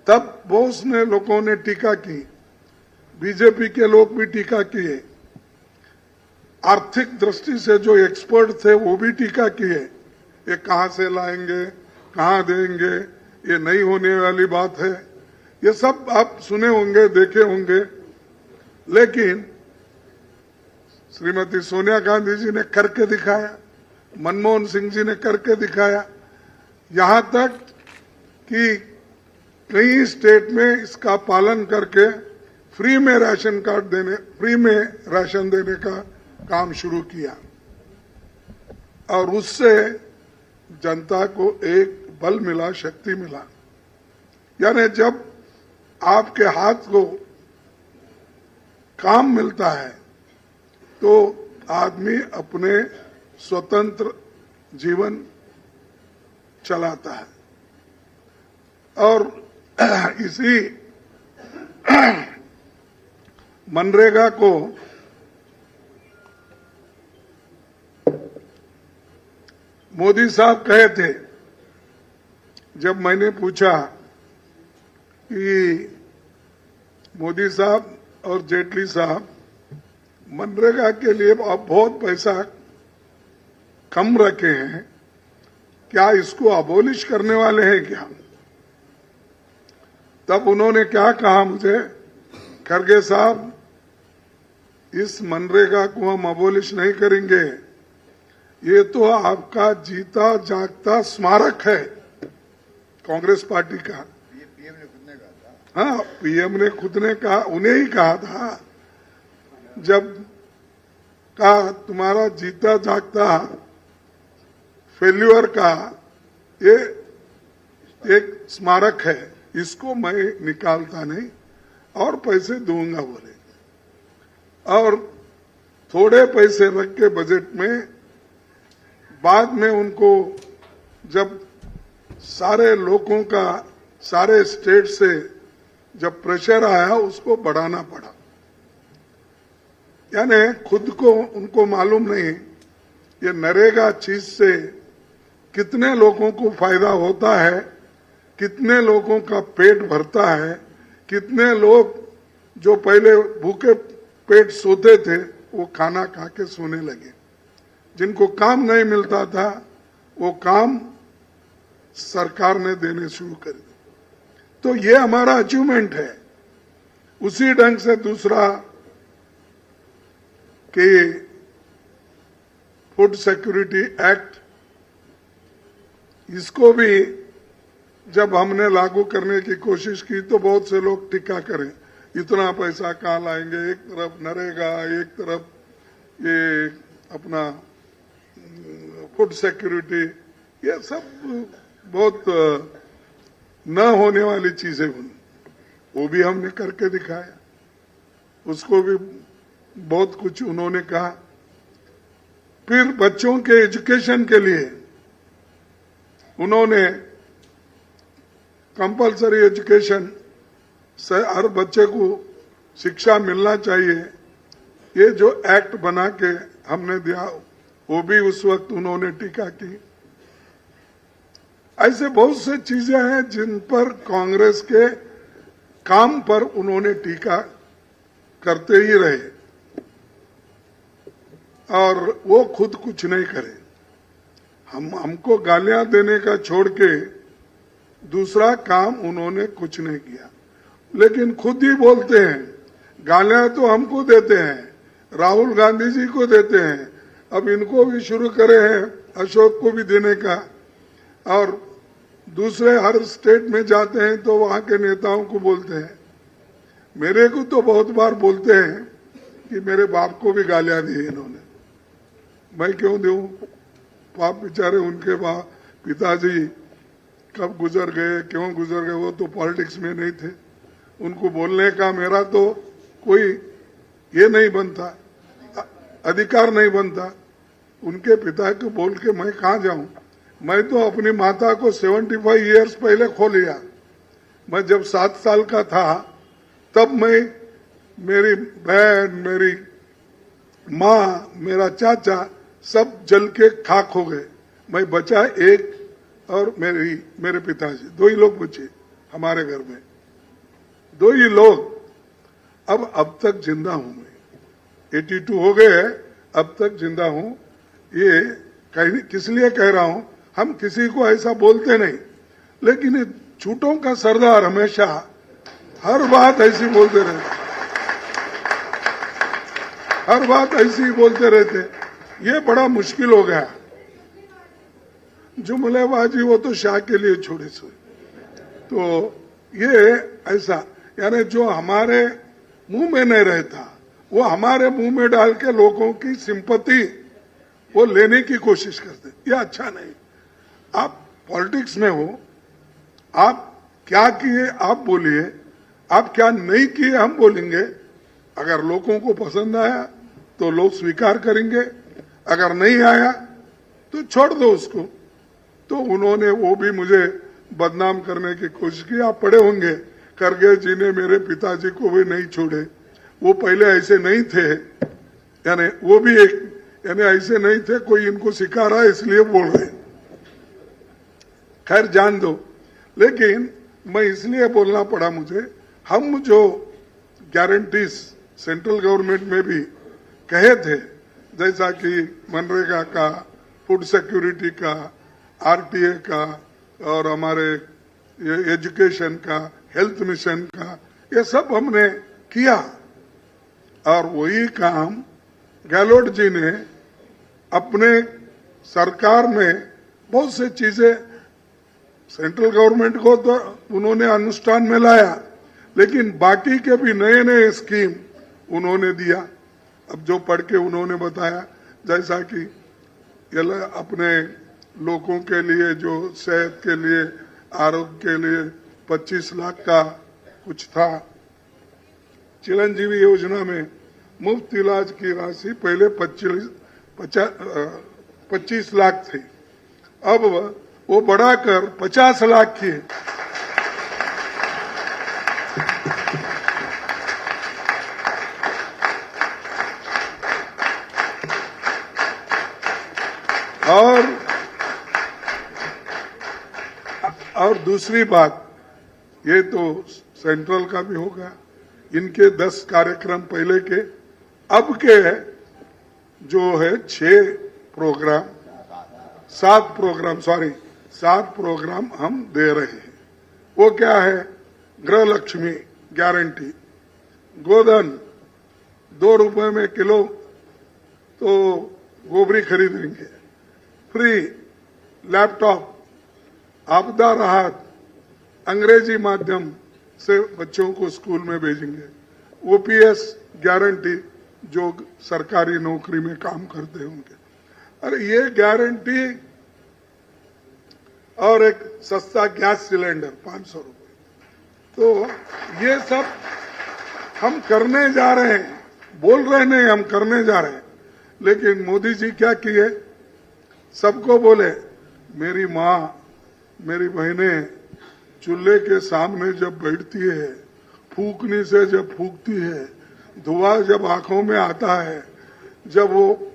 तब बहुत ने लोगों ने टीका की, बीजेपी के लोग भी टीका किए, आर्थिक दृष्टि से जो एक्सपर्ट थे वो भी टीका किए। ये कहां से लाएंगे, कहां देंगे, ये नहीं होने वाली बात है। ये सब आप सुने होंगे, देखे होंगे, लेकिन श्रीमती सोनिया गांधी जी ने करके दिखाया, मनमोहन सिंह जी ने करके दिखाया, यहां तक कि कई स्टेट में इसका पालन करके फ्री में राशन देने का काम शुरू किया, और उससे जनता को एक बल मिला, शक्ति मिला। यानी जब आपके हाथ को काम मिलता है, तो आदमी अपने स्वतंत्र जीवन चलाता है। और इसी मनरेगा को मोदी साहब कहे थे, जब मैंने पूछा कि मोदी साहब और जेटली साहब मनरेगा के लिए आप बहुत पैसा कम रखे हैं, क्या इसको अबोलिश करने वाले हैं क्या? तब उन्होंने क्या कहा मुझे, खड़गे साहब इस मनरेगा को हम अबोलिश नहीं करेंगे, ये तो आपका जीता जागता स्मारक है कांग्रेस पार्टी का। हाँ, पीएम ने खुद ने कहा, उन्हें ही कहा था, जब कहा तुम्हारा जीता जागता फेल्यूर का ये एक स्मारक है, इसको मैं निकालता नहीं और पैसे दूंगा बोले। और थोड़े पैसे रख के बजट में, बाद में उनको जब सारे लोगों का, सारे स्टेट से जब प्रेशर आया, उसको बढ़ाना पड़ा। यानी खुद को उनको मालूम नहीं ये नरेगा चीज से कितने लोगों को फायदा होता है, कितने लोगों का पेट भरता है, कितने लोग जो पहले भूखे पेट सोते थे वो खाना खा के सोने लगे, जिनको काम नहीं मिलता था वो काम सरकार ने देने शुरू कर दिए। तो ये हमारा अचीवमेंट है। उसी ढंग से दूसरा कि फूड सिक्योरिटी एक्ट, इसको भी जब हमने लागू करने की कोशिश की तो बहुत से लोग टीका करें, इतना पैसा कहाँ लाएंगे, एक तरफ नरेगा, एक तरफ ये अपना फूड सिक्योरिटी, ये सब बहुत न होने वाली चीजें हुई। वो भी हमने करके दिखाया, उसको भी बहुत कुछ उन्होंने कहा। फिर बच्चों के एजुकेशन के लिए उन्होंने कंपलसरी एजुकेशन से हर बच्चे को शिक्षा मिलना चाहिए, ये जो एक्ट बना के हमने दिया वो भी उस वक्त उन्होंने टीका की। ऐसे बहुत से चीजें हैं जिन पर कांग्रेस के काम पर उन्होंने टीका करते ही रहे और वो खुद कुछ नहीं करे। हमको गालियां देने का छोड़ के दूसरा काम उन्होंने कुछ नहीं किया, लेकिन खुद ही बोलते हैं, गालियां तो हमको देते हैं, राहुल गांधी जी को देते हैं, अब इनको भी शुरू करे हैं अशोक को भी देने का, और दूसरे हर स्टेट में जाते हैं तो वहां के नेताओं को बोलते हैं। मेरे को तो बहुत बार बोलते हैं कि मेरे बाप को भी गालियां दी इन्होंने, मैं क्यों दूं? बाप बेचारे, उनके बाप पिताजी कब गुजर गए, क्यों गुजर गए, वो तो पॉलिटिक्स में नहीं थे, उनको बोलने का मेरा तो कोई ये नहीं बनता, अधिकार नहीं बनता। उनके पिता को बोल के मैं कहाँ जाऊं? मैं तो अपनी माता को 75 इयर्स पहले खो लिया। मैं जब 7 साल का था तब मैं, मेरी बहन, मेरी माँ, मेरा चाचा सब जल के खाक हो गए, मैं बचा एक, और मेरे पिताजी, 2 ही लोग बचे हमारे घर में, 2 ही लोग। अब तक जिंदा हूं मैं, 82 हो गए, अब तक जिंदा हूं। ये किस लिए कह रहा हूं, हम किसी को ऐसा बोलते नहीं, लेकिन झूठों का सरदार हमेशा हर बात ऐसी बोलते रहते, हर बात ऐसी ही बोलते रहते। ये बड़ा मुश्किल हो गया। जुमलेबाजी वो तो शाह के लिए छोड़े सो। तो ये ऐसा, यानी जो हमारे मुंह में नहीं रहता वो हमारे मुंह में डाल के लोगों की सिंपैथी वो लेने की कोशिश करते, ये अच्छा नहीं। आप पॉलिटिक्स में हो, आप क्या किए आप बोलिए, आप क्या नहीं किए हम बोलेंगे। अगर लोगों को पसंद आया तो लोग स्वीकार करेंगे, अगर नहीं आया तो छोड़ दो उसको। तो उन्होंने वो भी मुझे बदनाम करने की कोशिश की। आप पढ़े होंगे, खड़गे जी ने मेरे पिताजी को भी नहीं छोड़े, वो पहले ऐसे नहीं थे, यानी वो भी एक यानी ऐसे नहीं थे, कोई इनको सिखा रहा है इसलिए बोल रहे। खैर जान दो, लेकिन मैं इसलिए बोलना पड़ा मुझे, हम जो गारंटीज सेंट्रल गवर्नमेंट में भी कहे थे, जैसा कि मनरेगा का, फूड सिक्योरिटी का, आरटीए का और हमारे एजुकेशन का, हेल्थ मिशन का, ये सब हमने किया। और वही काम गहलोत जी ने अपने सरकार में बहुत से चीजें सेंट्रल गवर्नमेंट को तो उन्होंने अनुष्ठान में लाया, लेकिन बाकी के भी नए नए स्कीम उन्होंने दिया। अब जो पढ़ के उन्होंने बताया, जैसा कि अपने लोगों के लिए जो सेहत के लिए, आरोग्य के लिए 25 लाख का कुछ था। चिरंजीवी योजना में मुफ्त इलाज की राशि पहले 25 लाख थी, अब वो बढ़ाकर 50 लाख की है। और दूसरी बात, ये तो सेंट्रल का भी होगा, इनके 10 कार्यक्रम पहले के, अब के जो है 7 प्रोग्राम हम दे रहे हैं। वो क्या है? गृह लक्ष्मी गारंटी, गोधन 2 रुपए में किलो तो गोबरी खरीदेंगे, फ्री लैपटॉप, आपदा राहत, अंग्रेजी माध्यम से बच्चों को स्कूल में भेजेंगे, ओपीएस गारंटी जो सरकारी नौकरी में काम करते हैं उनके। अरे ये गारंटी, और एक सस्ता गैस सिलेंडर 500 रुपए। तो ये सब हम करने जा रहे हैं, बोल रहे नहीं, हम करने जा रहे हैं। लेकिन मोदी जी क्या किए? सबको बोले, मेरी माँ, मेरी बहनें चूल्हे के सामने जब बैठती है, फूकने से जब फूकती है, धुआं जब आंखों में आता है, जब वो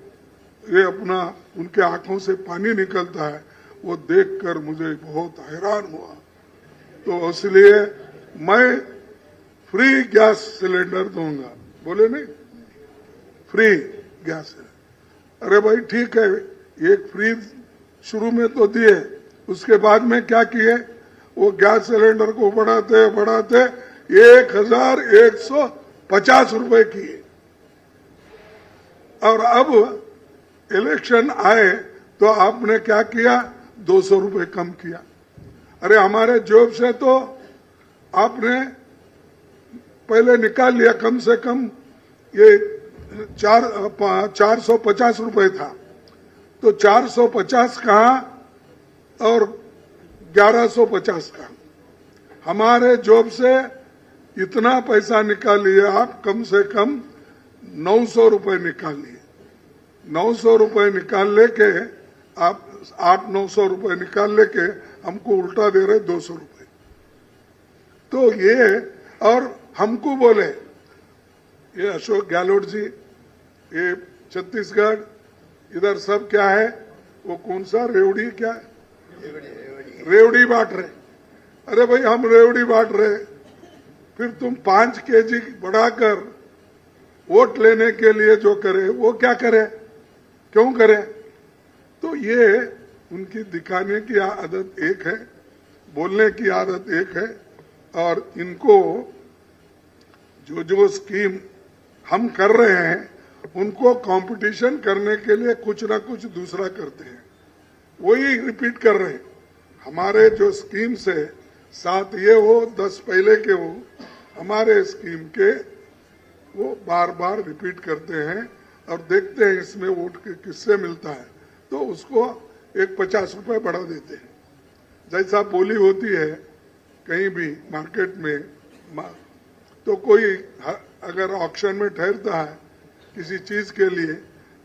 ये अपना उनके आंखों से पानी निकलता है, वो देखकर मुझे बहुत हैरान हुआ। तो इसलिए मैं फ्री गैस सिलेंडर दूंगा। बोले नहीं, फ्री गैस सिलेंडर। अरे भाई ठीक है, एक फ्री शुरू में तो दिए, उसके बाद में क्या किए? वो गैस सिलेंडर को बढ़ाते बढ़ाते 1150 रुपए किए। और अब इलेक्शन आए तो आपने क्या किया? 200 रुपए कम किया। अरे हमारे जॉब से तो आपने पहले निकाल लिया, कम से कम ये 450 रुपए था, तो 450 कहाँ और 1150 का। हमारे जॉब से इतना पैसा निकाल लिए आप, कम से कम 900 रुपए निकाल लिए। 900 रुपए निकाल लेके आप 800-900 रुपए निकाल लेके हमको उल्टा दे रहे 200 रुपए। तो ये, और हमको बोले, ये अशोक गहलोत जी, ये छत्तीसगढ़, इधर सब क्या है, वो कौन सा रेवड़ी, क्या है, रेवड़ी बांट रहे। अरे भाई हम रेवड़ी बांट रहे, फिर तुम 5 केजी बढ़ाकर वोट लेने के लिए जो करे वो क्या करे, क्यों करे? तो ये उनकी दिखाने की आदत एक है, बोलने की आदत एक है, और इनको जो जो स्कीम हम कर रहे हैं उनको कंपटीशन करने के लिए कुछ ना कुछ दूसरा करते हैं, वही रिपीट कर रहे हैं। हमारे जो स्कीम से 7 ये हो 10 पहले के हो, हमारे स्कीम के वो बार बार रिपीट करते हैं और देखते हैं इसमें वोट किससे मिलता है, तो उसको एक 50 रुपए बढ़ा देते हैं। जैसा बोली होती है कहीं भी मार्केट में, तो कोई अगर ऑक्शन में ठहरता है किसी चीज के लिए,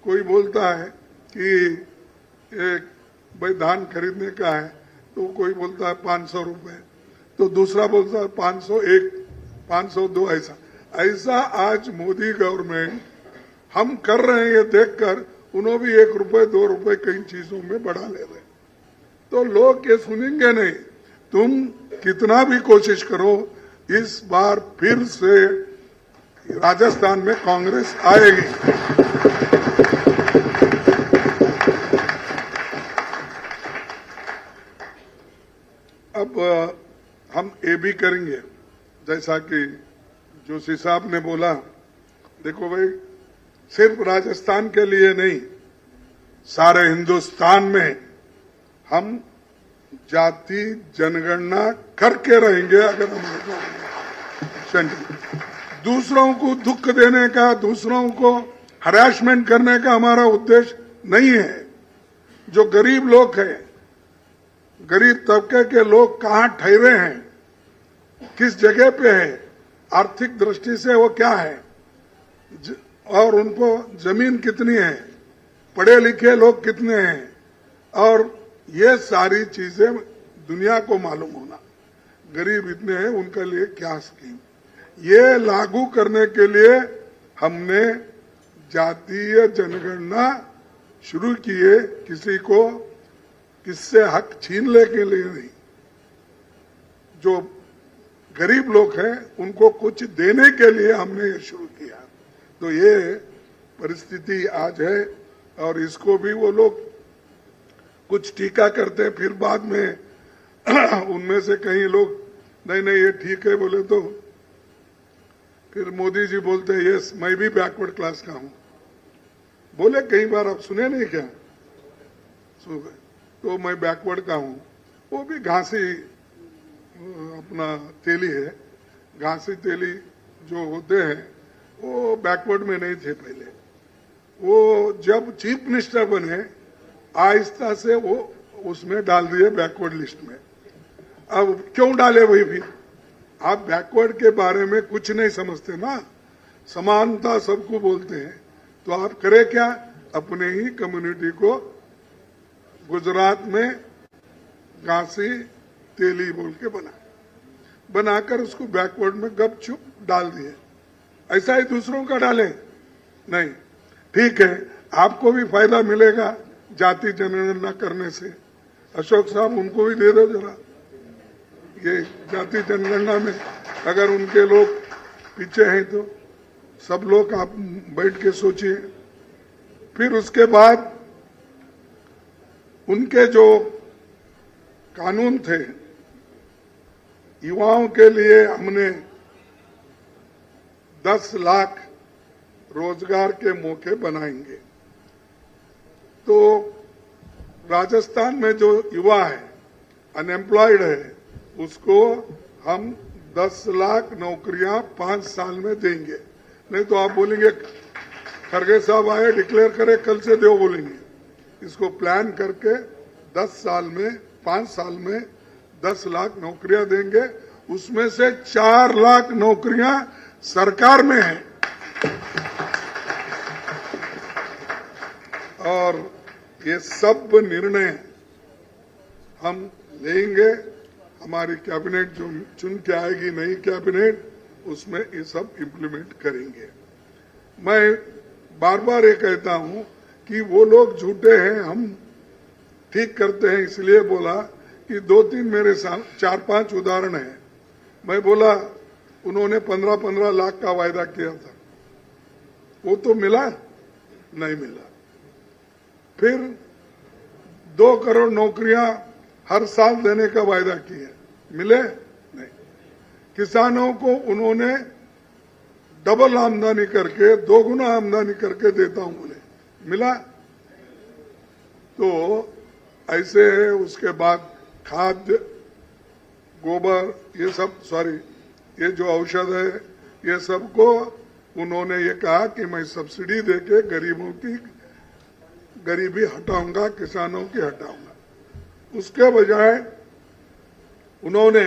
कोई बोलता है कि एक भाई धान खरीदने का है तो कोई बोलता है 500 रुपए, तो दूसरा बोलता है 501, 502, ऐसा आज मोदी गवर्नमेंट हम कर रहे हैं। ये देखकर उन्होंने भी 1 रुपए 2 रुपए कई चीजों में बढ़ा ले रहे, तो लोग ये सुनेंगे नहीं। तुम कितना भी कोशिश करो, इस बार फिर से राजस्थान में कांग्रेस आएगी। अब हम ये भी करेंगे, जैसा कि जोशी साहब ने बोला, देखो भाई सिर्फ राजस्थान के लिए नहीं, सारे हिंदुस्तान में हम जाति जनगणना करके रहेंगे। अगर हम दूसरों को दुख देने का, दूसरों को हरासमेंट करने का हमारा उद्देश्य नहीं है। जो गरीब लोग हैं, गरीब तबके के लोग कहां ठहरे हैं, किस जगह पे है, आर्थिक दृष्टि से वो क्या है, और उनको जमीन कितनी है, पढ़े लिखे लोग कितने हैं, और ये सारी चीजें दुनिया को मालूम होना, गरीब इतने हैं उनके लिए क्या स्कीम, ये लागू करने के लिए हमने जातीय जनगणना शुरू की है। किसी को किससे हक छीनने के लिए नहीं, जो गरीब लोग हैं उनको कुछ देने के लिए हमने ये शुरू किया। तो ये परिस्थिति आज है, और इसको भी वो लोग कुछ टीका करते हैं, फिर बाद में उनमें से कई लोग नहीं नहीं ये ठीक है बोले, तो फिर मोदी जी बोलते हैं यस मैं भी बैकवर्ड क्लास का हूं, बोले कई बार, आप सुने नहीं क्या, तो मैं बैकवर्ड का हूं। वो भी घासी अपना तेली है, घासी तेली जो होते हैं वो बैकवर्ड में नहीं थे पहले। वो जब चीफ मिनिस्टर बने आहिस्ता से वो उसमें डाल दिए बैकवर्ड लिस्ट में। अब क्यों डाले वही भी, आप बैकवर्ड के बारे में कुछ नहीं समझते ना, समानता सबको बोलते हैं, तो आप करें क्या, अपने ही कम्युनिटी को गुजरात में घासी तेली बोल के बनाकर उसको बैकवर्ड में गपचुप डाल दिए। ऐसा ही दूसरों का डालें नहीं, ठीक है आपको भी फायदा मिलेगा जाति जनगणना करने से। अशोक साहब उनको भी दे दो जरा, ये जाति जनगणना में अगर उनके लोग पीछे हैं तो सब लोग आप बैठ के सोचिए। फिर उसके बाद उनके जो कानून थे, युवाओं के लिए हमने 10 लाख रोजगार के मौके बनाएंगे। तो राजस्थान में जो युवा है, अनएम्प्लॉयड है, उसको हम 10 लाख नौकरियां 5 साल में देंगे। नहीं तो आप बोलेंगे खरगे साहब आए डिक्लेयर करे कल से दो बोलेंगे। इसको प्लान करके 10 साल में 5 साल में 10 लाख नौकरियां देंगे, उसमें से 4 लाख नौकरियां सरकार में है। और ये सब निर्णय हम लेंगे, हमारी कैबिनेट जो चुन के आएगी नई कैबिनेट, उसमें ये सब इम्प्लीमेंट करेंगे। मैं बार बार ये कहता हूं कि वो लोग झूठे हैं, हम ठीक करते हैं, इसलिए बोला कि 2-3 मेरे साथ 4-5 उदाहरण है। मैं बोला उन्होंने 15-15 लाख का वायदा किया था, वो तो मिला नहीं मिला। फिर 2 करोड़ नौकरियां हर साल देने का वायदा किया, मिले नहीं। किसानों को उन्होंने डबल आमदनी करके 2 गुना आमदनी करके देता हूं बोले, मिला। तो ऐसे है। उसके बाद खाद्य, गोबर, ये सब ये जो औषध है, ये सबको उन्होंने ये कहा कि मैं सब्सिडी देके गरीबों की गरीबी हटाऊंगा, किसानों की हटाऊंगा। उसके बजाय उन्होंने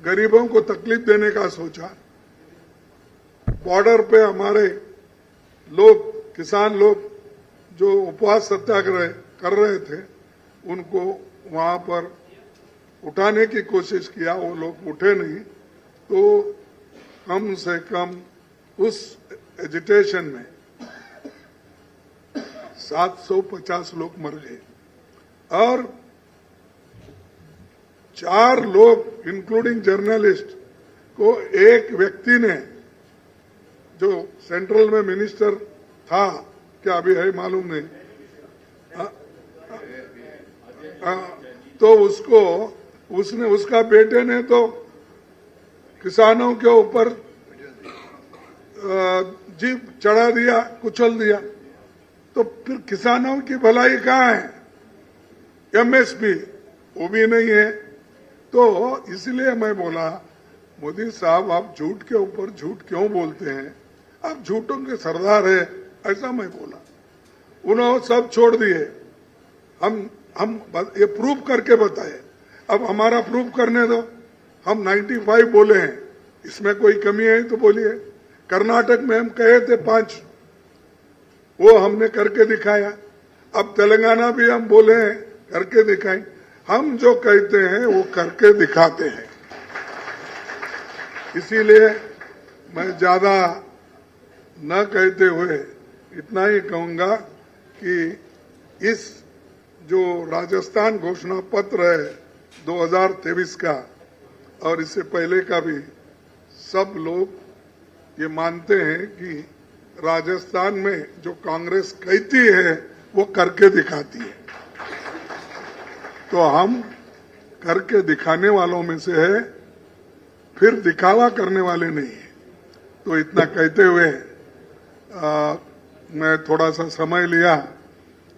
गरीबों को तकलीफ देने का सोचा। बॉर्डर पे हमारे लोग, किसान लोग जो उपवास सत्याग्रह कर रहे थे, उनको वहां पर उठाने की कोशिश किया, वो लोग उठे नहीं, तो कम से कम उस एजिटेशन में 750 लोग मर गए और 4 लोग इंक्लूडिंग जर्नलिस्ट को एक व्यक्ति ने, जो सेंट्रल में मिनिस्टर था, क्या अभी है मालूम नहीं, तो उसका बेटे ने तो किसानों के ऊपर जीप चढ़ा दिया, कुचल दिया। तो फिर किसानों की भलाई कहाँ है? एमएसपी वो भी नहीं है। तो इसलिए मैं बोला, मोदी साहब आप झूठ के ऊपर झूठ क्यों बोलते हैं? आप झूठों के सरदार है, ऐसा मैं बोला। उन्होंने सब छोड़ दिए, हम ये प्रूफ करके बताए। अब हमारा प्रूफ करने दो, हम 95 बोले हैं, इसमें कोई कमी है तो बोलिए। कर्नाटक में हम कहे थे 5, वो हमने करके दिखाया। अब तेलंगाना भी हम बोले हैं, करके दिखाएं। हम जो कहते हैं वो करके दिखाते हैं। इसीलिए मैं ज्यादा न कहते हुए इतना ही कहूंगा कि इस जो राजस्थान घोषणा पत्र है 2023 का, और इससे पहले का भी, सब लोग ये मानते हैं कि राजस्थान में जो कांग्रेस कहती है वो करके दिखाती है। तो हम करके दिखाने वालों में से है, फिर दिखावा करने वाले नहीं है। तो इतना कहते हुए मैं थोड़ा सा समय लिया,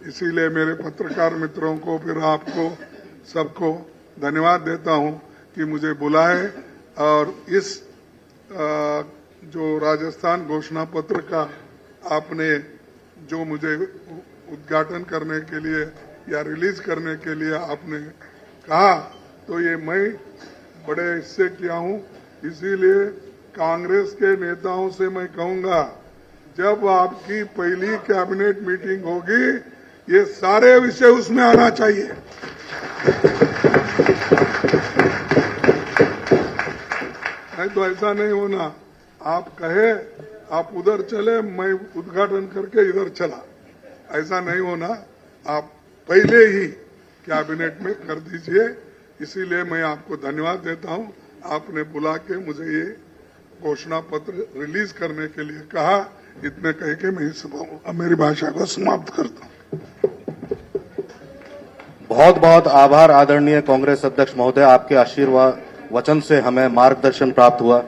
इसीलिए मेरे पत्रकार मित्रों को, फिर आपको सबको धन्यवाद देता हूं कि मुझे बुलाए और इस जो राजस्थान घोषणा पत्र का आपने जो मुझे उद्घाटन करने के लिए या रिलीज करने के लिए आपने कहा, तो ये मैं बड़े हिस्से किया हूं। इसीलिए कांग्रेस के नेताओं से मैं कहूंगा, जब आपकी पहली कैबिनेट मीटिंग होगी, ये सारे विषय उसमें आना चाहिए। नहीं तो ऐसा नहीं होना, आप कहे आप उधर चले, मैं उद्घाटन करके इधर चला, ऐसा नहीं होना। आप पहले ही कैबिनेट में कर दीजिए। इसीलिए मैं आपको धन्यवाद देता हूं, आपने बुला के मुझे ये घोषणा पत्र रिलीज करने के लिए कहा। इतने कह के मैं इस मेरी भाषा को समाप्त करता हूं। बहुत बहुत आभार आदरणीय कांग्रेस अध्यक्ष महोदय, आपके आशीर्वाद वचन से हमें मार्गदर्शन प्राप्त हुआ।